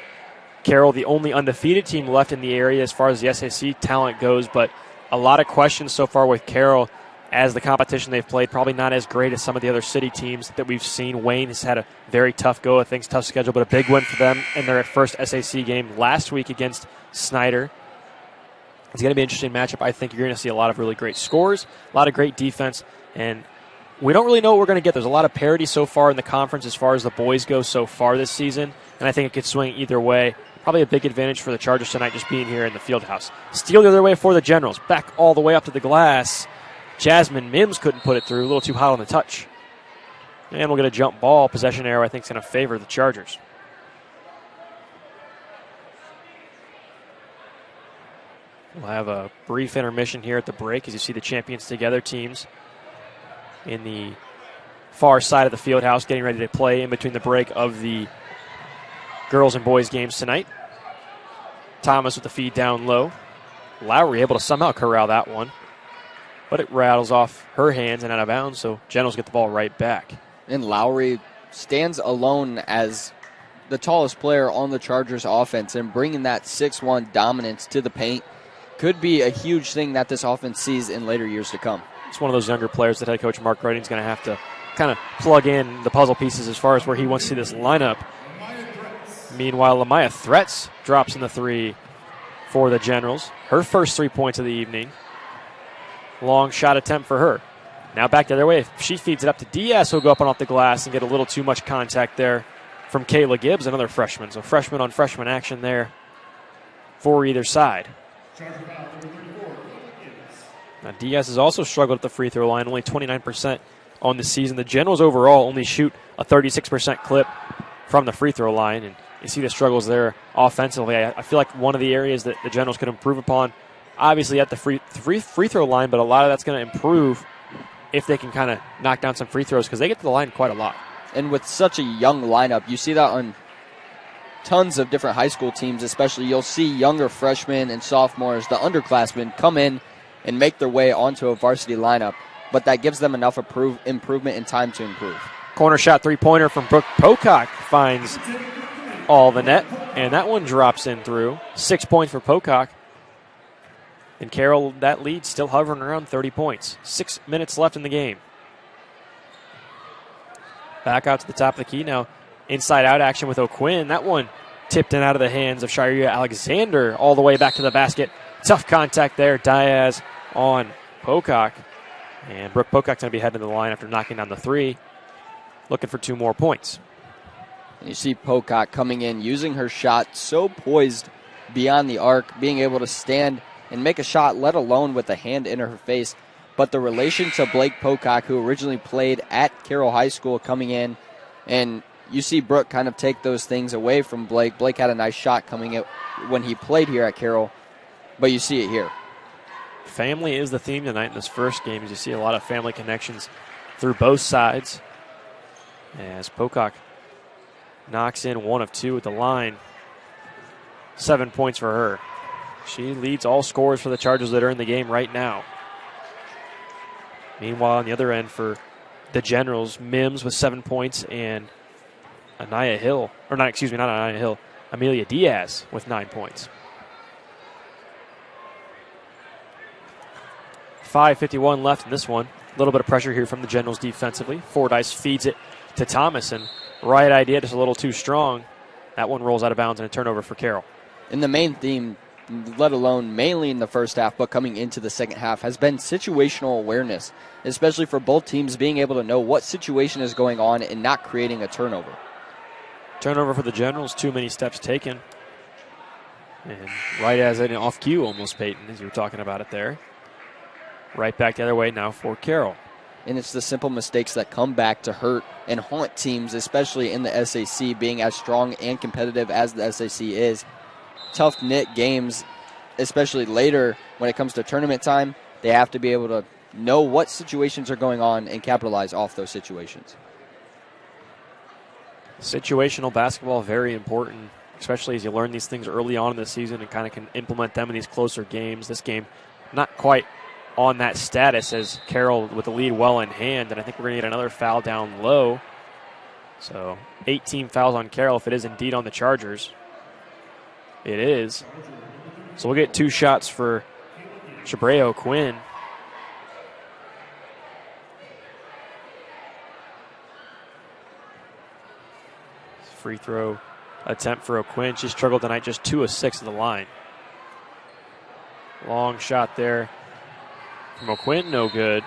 Carroll, the only undefeated team left in the area as far as the SAC talent goes, but a lot of questions so far with Carroll as the competition they've played, probably not as great as some of the other city teams that we've seen. Wayne has had a very tough go of things, tough schedule, but a big win for them in their first SAC game last week against Snyder. It's going to be an interesting matchup. I think you're going to see a lot of really great scores, a lot of great defense, and we don't really know what we're going to get. There's a lot of parity so far in the conference as far as the boys go so far this season, and I think it could swing either way. Probably a big advantage for the Chargers tonight just being here in the field house. Steal the other way for the Generals. Back all the way up to the glass. Jasmine Mims couldn't put it through. A little too hot on the touch. And we'll get a jump ball. Possession arrow, I think, is going to favor the Chargers. We'll have a brief intermission here at the break as you see the champions together teams in the far side of the field house getting ready to play in between the break of the girls and boys games tonight. Thomas with the feed down low. Lowry able to somehow corral that one, but it rattles off her hands and out of bounds, so Generals get the ball right back. And Lowry stands alone as the tallest player on the Chargers offense, and bringing that 6'1" dominance to the paint could be a huge thing that this offense sees in later years to come. It's one of those younger players that head coach Mark Redding is going to have to kind of plug in the puzzle pieces as far as where he wants to see this lineup. Meanwhile, Lamaya Threats drops in the three for the Generals. Her first 3 points of the evening. Long shot attempt for her. Now back the other way. If she feeds it up to Diaz, who'll go up and off the glass and get a little too much contact there from Kayla Gibbs, another freshman. So freshman on freshman action there for either side. Now Diaz has also struggled at the free throw line, only 29% on the season. The Generals overall only shoot a 36% clip from the free throw line, and you see the struggles there offensively. I feel like one of the areas that the Generals could improve upon, obviously at the free throw line, but a lot of that's going to improve if they can kind of knock down some free throws because they get to the line quite a lot. And with such a young lineup, you see that on tons of different high school teams, especially. You'll see younger freshmen and sophomores, the underclassmen, come in and make their way onto a varsity lineup, but that gives them enough improvement and time to improve. Corner shot three-pointer from Brooke Pocock finds all the net, and that one drops in through. 6 points for Pocock. And Carroll, that lead still hovering around 30 points. 6 minutes left in the game. Back out to the top of the key now. Inside-out action with O'Quinn. That one tipped in out of the hands of Shireen Alexander all the way back to the basket. Tough contact there. Diaz on Pocock. And Brooke Pocock's going to be heading to the line after knocking down the three. Looking for 2 more points. And you see Pocock coming in, using her shot so poised beyond the arc, being able to stand and make a shot, let alone with a hand in her face. But the relation to Blake Pocock, who originally played at Carroll High School, coming in, and you see Brooke kind of take those things away from Blake. Blake had a nice shot coming out when he played here at Carroll, but you see it here. Family is the theme tonight in this first game, as you see a lot of family connections through both sides. As Pocock knocks in 1 of 2 at the line. 7 points for her. She leads all scorers for the Chargers that are in the game right now. Meanwhile, on the other end for the Generals, Mims with 7 points and Amelia Diaz with 9 points. 5:51 left in this one. A little bit of pressure here from the Generals defensively. Fordyce feeds it to Thomas, and right idea, just a little too strong. That one rolls out of bounds and a turnover for Carroll. And the main theme, let alone mainly in the first half, but coming into the second half, has been situational awareness, especially for both teams being able to know what situation is going on and not creating a turnover. Turnover for the Generals, too many steps taken. And right as an off cue almost, Peyton, as you were talking about it there. Right back the other way now for Carroll. And it's the simple mistakes that come back to hurt and haunt teams, especially in the SAC, being as strong and competitive as the SAC is. Tough-knit games, especially later when it comes to tournament time, they have to be able to know what situations are going on and capitalize off those situations. Situational basketball, very important, especially as you learn these things early on in the season and kind of can implement them in these closer games. This game, not quite on that status as Carroll with the lead well in hand, and I think we're going to get another foul down low. So 18 fouls on Carroll if it is indeed on the Chargers. It is. So we'll get 2 shots for Shabreo Quinn. free throw attempt for O'Quinn. She struggled tonight, just 2 of 6 at the line. Long shot there from O'Quinn, no good.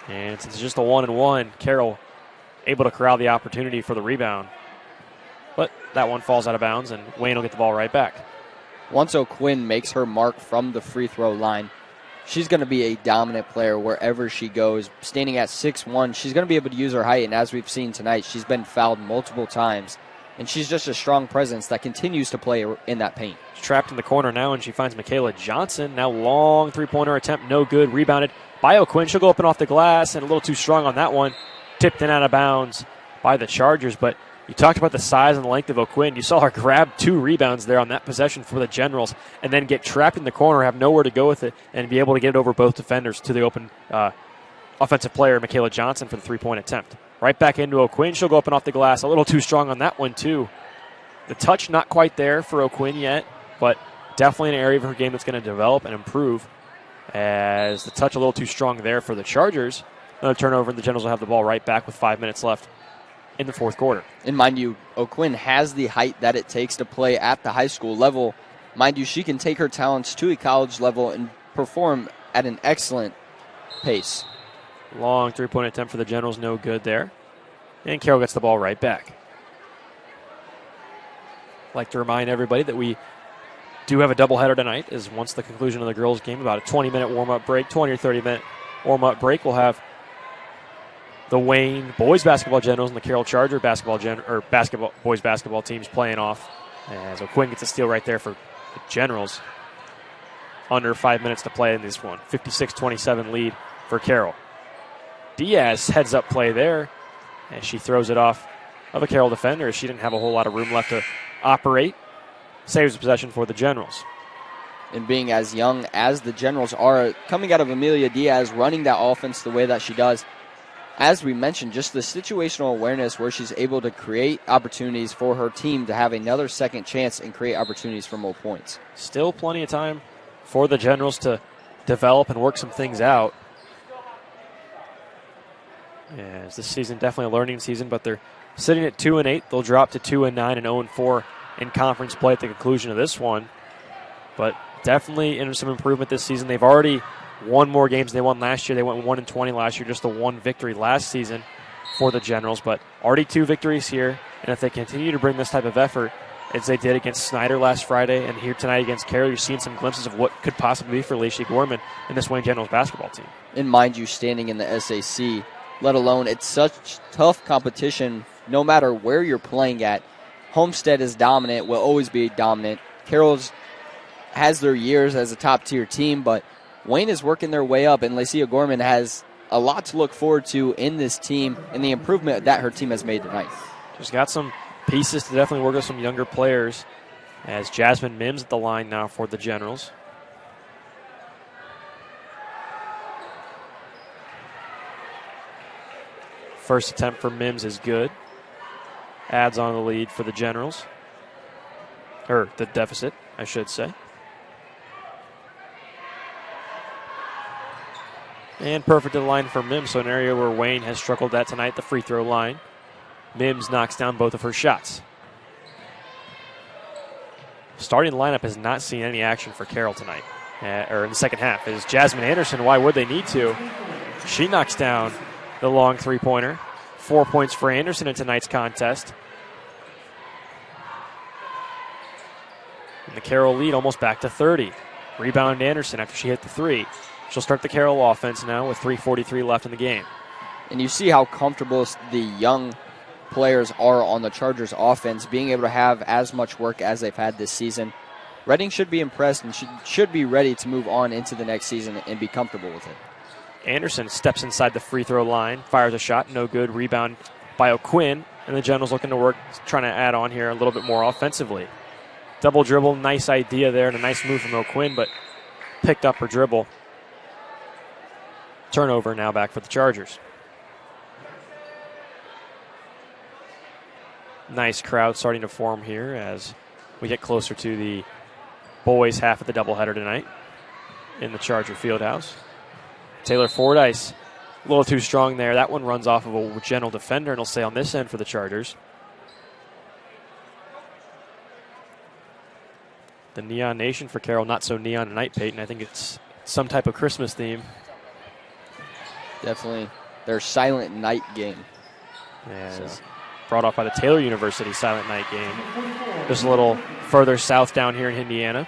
And since it's just a 1-and-1, Carroll able to corral the opportunity for the rebound. But that one falls out of bounds, and Wayne will get the ball right back. Once O'Quinn makes her mark from the free throw line, she's going to be a dominant player wherever she goes. Standing at 6'1", she's going to be able to use her height, and as we've seen tonight, she's been fouled multiple times. And she's just a strong presence that continues to play in that paint. She's trapped in the corner now, and she finds Michaela Johnson. Now long three-pointer attempt, no good. Rebounded by O'Quinn. She'll go up and off the glass, and a little too strong on that one. Tipped in out of bounds by the Chargers, but you talked about the size and the length of O'Quinn. You saw her grab 2 rebounds there on that possession for the Generals and then get trapped in the corner, have nowhere to go with it, and be able to get it over both defenders to the open offensive player, Michaela Johnson, for the three-point attempt. Right back into O'Quinn. She'll go up and off the glass. A little too strong on that one, too. The touch not quite there for O'Quinn yet, but definitely an area of her game that's going to develop and improve, as the touch a little too strong there for the Chargers. Another turnover, and the Generals will have the ball right back with 5 minutes left in the fourth quarter. And mind you, O'Quinn has the height that it takes to play at the high school level. Mind you, she can take her talents to a college level and perform at an excellent pace. Long three-point attempt for the Generals, no good there. And Carroll gets the ball right back. I'd like to remind everybody that we do have a doubleheader tonight, as once the conclusion of the girls' game, about a 20-minute warm-up break, 20 or 30-minute warm-up break, we'll have the Wayne boys basketball Generals and the Carroll Charger boys basketball teams playing off, as O'Quinn gets a steal right there for the Generals. Under 5 minutes to play in this one. 56-27 lead for Carroll. Diaz heads up play there, and she throws it off of a Carroll defender. She didn't have a whole lot of room left to operate. Saves the possession for the Generals. And being as young as the Generals are, coming out of Amelia Diaz, running that offense the way that she does, as we mentioned, just the situational awareness where she's able to create opportunities for her team to have another second chance and create opportunities for more points. Still plenty of time for the Generals to develop and work some things out. As this season definitely a learning season, but they're sitting at 2-8. They'll drop to 2-9 and 0-4 in conference play at the conclusion of this one. But definitely in some improvement this season. They've already won more games than they won last year. They went 1-20 last year, just the one victory last season for the Generals, but already 2 victories here. And if they continue to bring this type of effort, as they did against Snyder last Friday and here tonight against Carroll, you're seeing some glimpses of what could possibly be for Lacey Gorman and this Wayne Generals basketball team. And mind you, standing in the SAC, let alone it's such tough competition no matter where you're playing at. Homestead is dominant, will always be dominant. Carroll's has their years as a top-tier team, but Wayne is working their way up, and Lacey Gorman has a lot to look forward to in this team and the improvement that her team has made tonight. Just got some pieces to definitely work with some younger players, as Jasmine Mims at the line now for the Generals. First attempt for Mims is good. Adds on the lead for the Generals. Or the deficit, I should say. And perfect at the line for Mims, so an area where Wayne has struggled at tonight, the free throw line. Mims knocks down both of her shots. Starting lineup has not seen any action for Carroll tonight, or in the second half. Is Jasmine Anderson, why would they need to? She knocks down the long three-pointer. 4 points for Anderson in tonight's contest. And the Carroll lead almost back to 30. Rebound Anderson after she hit the three. She'll start the Carroll offense now with 3:43 left in the game. And you see how comfortable the young players are on the Chargers offense, being able to have as much work as they've had this season. Reading should be impressed and should be ready to move on into the next season and be comfortable with it. Anderson steps inside the free throw line, fires a shot, no good. Rebound by O'Quinn, and the Generals looking to work, trying to add on here a little bit more offensively. Double dribble, nice idea there, and a nice move from O'Quinn, but picked up her dribble. Turnover now back for the Chargers. Nice crowd starting to form here as we get closer to the boys' half of the doubleheader tonight in the Charger Fieldhouse. Taylor Fordyce A little too strong there. That one runs off of a general defender, and it'll stay on this end for the Chargers. The Neon Nation for Carroll, not so neon tonight, Peyton. I think it's some type of Christmas theme. Definitely their Silent Night game. As brought off by the Taylor University Silent Night game. Just a little further south down here in Indiana.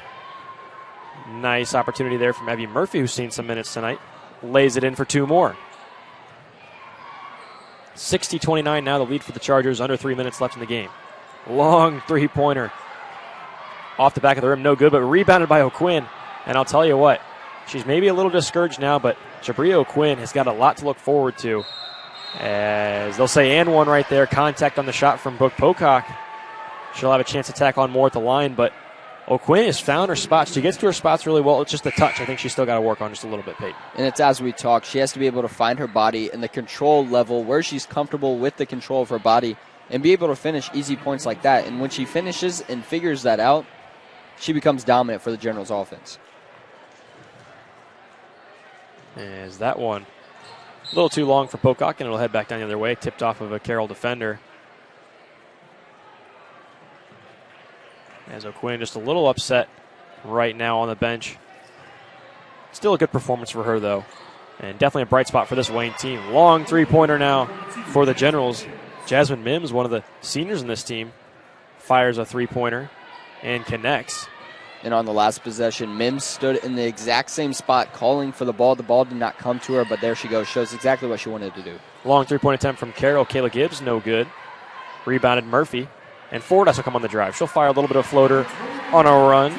Nice opportunity there from Evie Murphy, who's seen some minutes tonight. Lays it in for 2 more. 60-29 now, the lead for the Chargers. Under 3 minutes left in the game. Long three-pointer. Off the back of the rim, no good, but rebounded by O'Quinn. And I'll tell you what, she's maybe a little discouraged now, but Jabria O'Quinn has got a lot to look forward to. As they'll say, and one right there. Contact on the shot from Brooke Pocock. She'll have a chance to tack on more at the line, but O'Quinn has found her spots. She gets to her spots really well. It's just a touch. I think she's still got to work on just a little bit, Peyton. And it's as we talk. She has to be able to find her body and the control level where she's comfortable with the control of her body and be able to finish easy points like that. And when she finishes and figures that out, she becomes dominant for the Generals offense. As that one a little too long for Pocock, and it'll head back down the other way, tipped off of a Carroll defender. As O'Quinn just a little upset right now on the bench. Still a good performance for her, though. And definitely a bright spot for this Wayne team. Long three-pointer now for the Generals. Jasmine Mims, one of the seniors in this team, fires a three-pointer and connects. And on the last possession, Mims stood in the exact same spot calling for the ball. The ball did not come to her, but there she goes. Shows exactly what she wanted to do. Long three-point attempt from Carroll. Kayla Gibbs, no good. Rebounded Murphy. And Fordyce will come on the drive. She'll fire a little bit of floater on a run.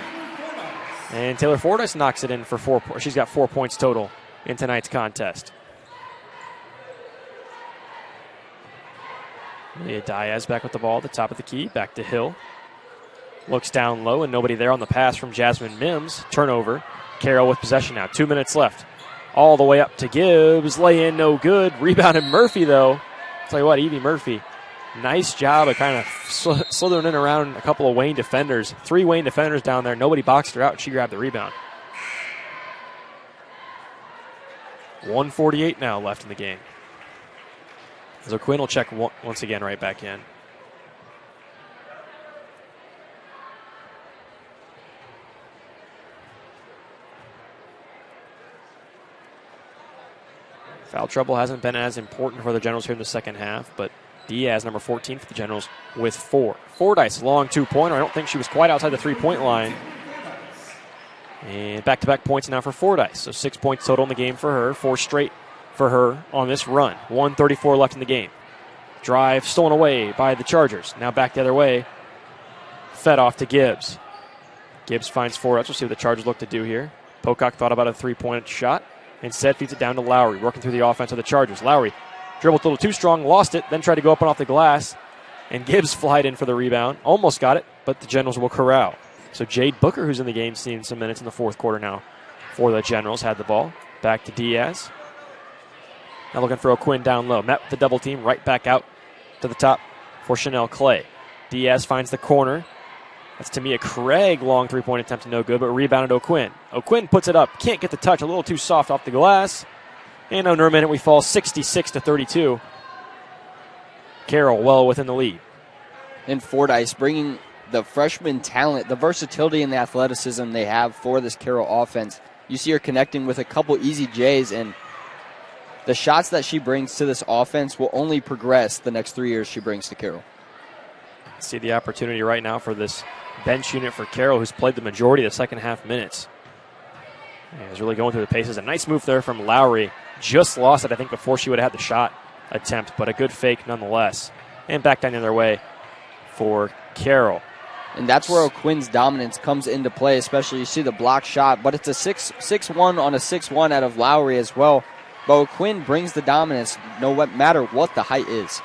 And Taylor Fordyce knocks it in for 4 points. She's got 4 points total in tonight's contest. Leah Diaz back with the ball at the top of the key. Back to Hill. Looks down low and nobody there on the pass from Jasmine Mims. Turnover. Carroll with possession now. 2 minutes left. All the way up to Gibbs. Lay in, no good. Rebounded Murphy, though. I'll tell you what, Evie Murphy. Nice job of kind of slithering in around a couple of Wayne defenders. 3 Wayne defenders down there. Nobody boxed her out, and she grabbed the rebound. 1:48 now left in the game. So Quinn will check once again right back in. Foul trouble hasn't been as important for the Generals here in the second half, but Diaz, number 14 for the Generals, with 4. Fordyce, long 2-pointer. I don't think she was quite outside the 3-point line. And back-to-back points now for Fordyce. So 6 points total in the game for her. 4 straight for her on this run. 1:34 left in the game. Drive stolen away by the Chargers. Now back the other way. Fed off to Gibbs. Gibbs finds Fordyce. We'll see what the Chargers look to do here. Pocock thought about a 3-point shot. Instead feeds it down to Lowry, working through the offense of the Chargers. Lowry dribbled a little too strong, lost it, then tried to go up and off the glass. And Gibbs flied in for the rebound. Almost got it, but the Generals will corral. So Jade Booker, who's in the game, seeing some minutes in the fourth quarter now for the Generals, had the ball. Back to Diaz. Now looking for O'Quinn down low. Met with the double team, right back out to the top for Chanel Clay. Diaz finds the corner. That's Tamia Craig. Long 3-point attempt, no good, but rebounded O'Quinn. O'Quinn puts it up. Can't get the touch. A little too soft off the glass. And under a minute, we fall 66-32. Carroll well within the lead. And Fordyce bringing the freshman talent, the versatility and the athleticism they have for this Carroll offense. You see her connecting with a couple easy J's, and the shots that she brings to this offense will only progress the next 3 years she brings to Carroll. See the opportunity right now for this bench unit for Carroll, who's played the majority of the second half minutes. And is really going through the paces. A nice move there from Lowry. Just lost it, I think, before she would have had the shot attempt, but a good fake nonetheless. And back down the other way for Carroll. And that's where O'Quinn's dominance comes into play, especially you see the block shot, but it's a 6-1 on a 6-1 out of Lowry as well. But O'Quinn brings the dominance no matter what the height is.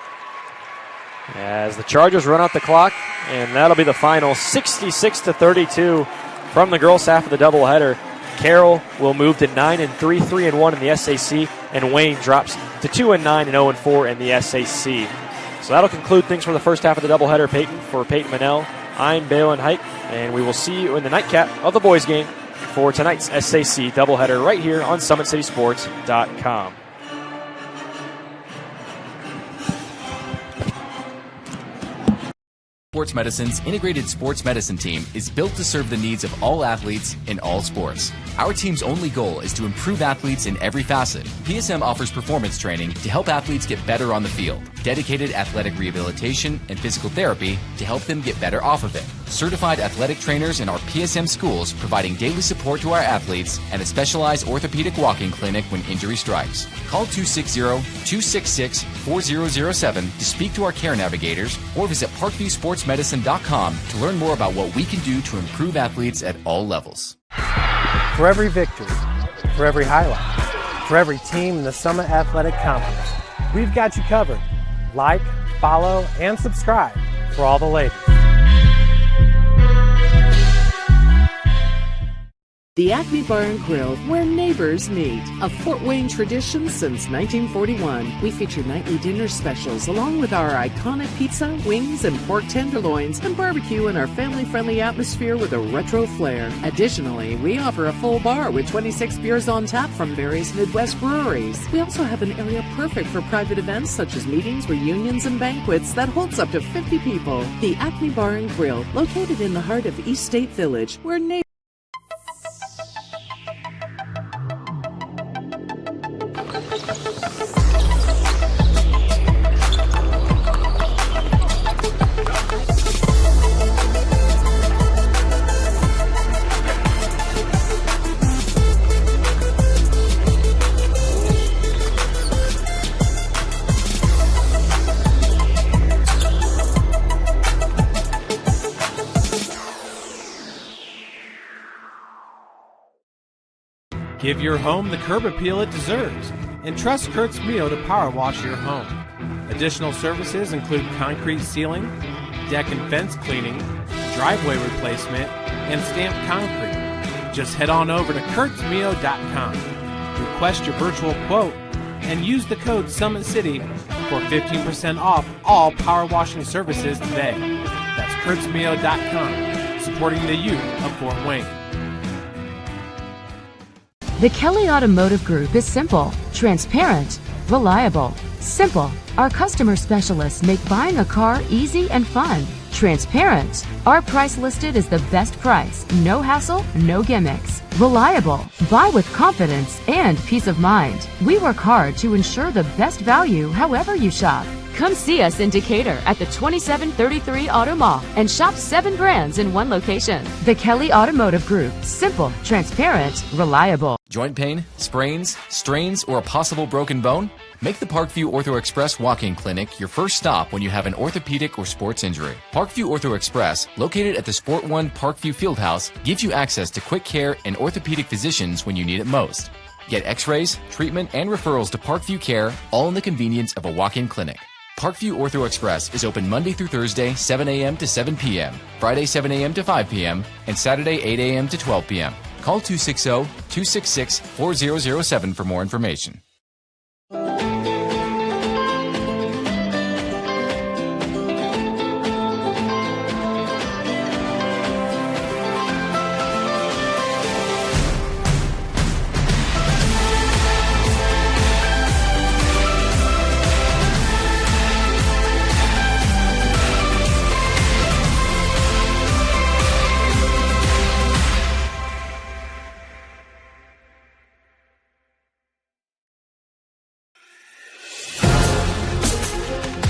As the Chargers run out the clock, and that'll be the final 66-32 from the girls' half of the doubleheader. Carroll will move to 9-3, 3-1 in the SAC, and Wayne drops to 2-9 and 0-4 in the SAC. So that'll conclude things for the first half of the doubleheader, Peyton. For Peyton Manel, I'm Balin Hike, and we will see you in the nightcap of the boys' game for tonight's SAC doubleheader right here on SummitCitySports.com. Sports Medicine's integrated sports medicine team is built to serve the needs of all athletes in all sports. Our team's only goal is to improve athletes in every facet. PSM offers performance training to help athletes get better on the field, dedicated athletic rehabilitation and physical therapy to help them get better off of it, certified athletic trainers in our PSM schools providing daily support to our athletes, and a specialized orthopedic walking clinic when injury strikes. Call 260-266-4007 to speak to our care navigators or visit parkviewsportsmedicine.com to learn more about what we can do to improve athletes at all levels. For every victory, for every highlight, for every team in the Summit Athletic Conference, we've got you covered. Like, follow, and subscribe for all the latest. The Acme Bar and Grill, where neighbors meet. A Fort Wayne tradition since 1941. We feature nightly dinner specials along with our iconic pizza, wings, and pork tenderloins, and barbecue in our family-friendly atmosphere with a retro flair. Additionally, we offer a full bar with 26 beers on tap from various Midwest breweries. We also have an area perfect for private events such as meetings, reunions, and banquets that holds up to 50 people. The Acme Bar and Grill, located in the heart of East State Village, where neighbors Give your home the curb appeal it deserves, and trust Kurt's Mio to power wash your home. Additional services include concrete ceiling, deck and fence cleaning, driveway replacement, and stamped concrete. Just head on over to kurtzmio.com, request your virtual quote, and use the code SummitCity for 15% off all power washing services today. That's kurtzmio.com, supporting the youth of Fort Wayne. The Kelly Automotive Group is simple, transparent, reliable. Simple. Our customer specialists make buying a car easy and fun. Transparent. Our price listed is the best price. No hassle, no gimmicks. Reliable. Buy with confidence and peace of mind. We work hard to ensure the best value however you shop. Come see us in Decatur at the 2733 Auto Mall and shop 7 brands in one location. The Kelly Automotive Group. Simple, transparent, reliable. Joint pain, sprains, strains, or a possible broken bone? Make the Parkview Ortho Express Walk-In Clinic your first stop when you have an orthopedic or sports injury. Parkview Ortho Express, located at the Sport One Parkview Fieldhouse, gives you access to quick care and orthopedic physicians when you need it most. Get x-rays, treatment, and referrals to Parkview Care, all in the convenience of a walk-in clinic. Parkview Ortho Express is open Monday through Thursday, 7 a.m. to 7 p.m., Friday, 7 a.m. to 5 p.m., and Saturday, 8 a.m. to 12 p.m. Call 260-266-4007 for more information.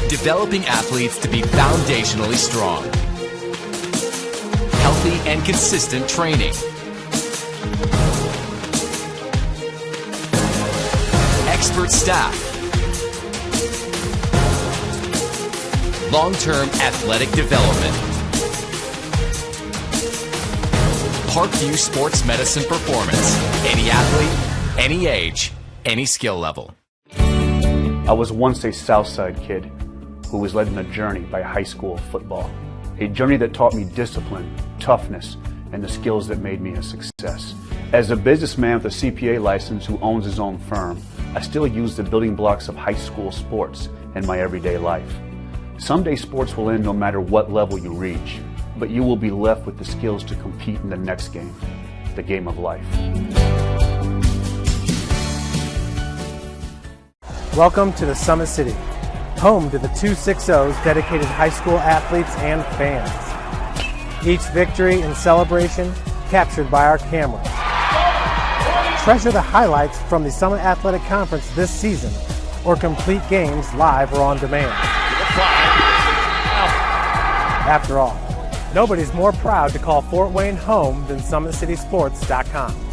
Developing athletes to be foundationally strong. Healthy and consistent training. Expert staff. Long-term athletic development. Parkview Sports Medicine Performance. Any athlete, any age, any skill level. I was once a Southside kid who was led on a journey by high school football. A journey that taught me discipline, toughness, and the skills that made me a success. As a businessman with a CPA license who owns his own firm, I still use the building blocks of high school sports in my everyday life. Someday sports will end no matter what level you reach, but you will be left with the skills to compete in the next game, the game of life. Welcome to the Summit City, home to the 260's dedicated high school athletes and fans. Each victory and celebration captured by our cameras. Treasure the highlights from the Summit Athletic Conference this season, or complete games live or on demand. After all, nobody's more proud to call Fort Wayne home than SummitCitySports.com.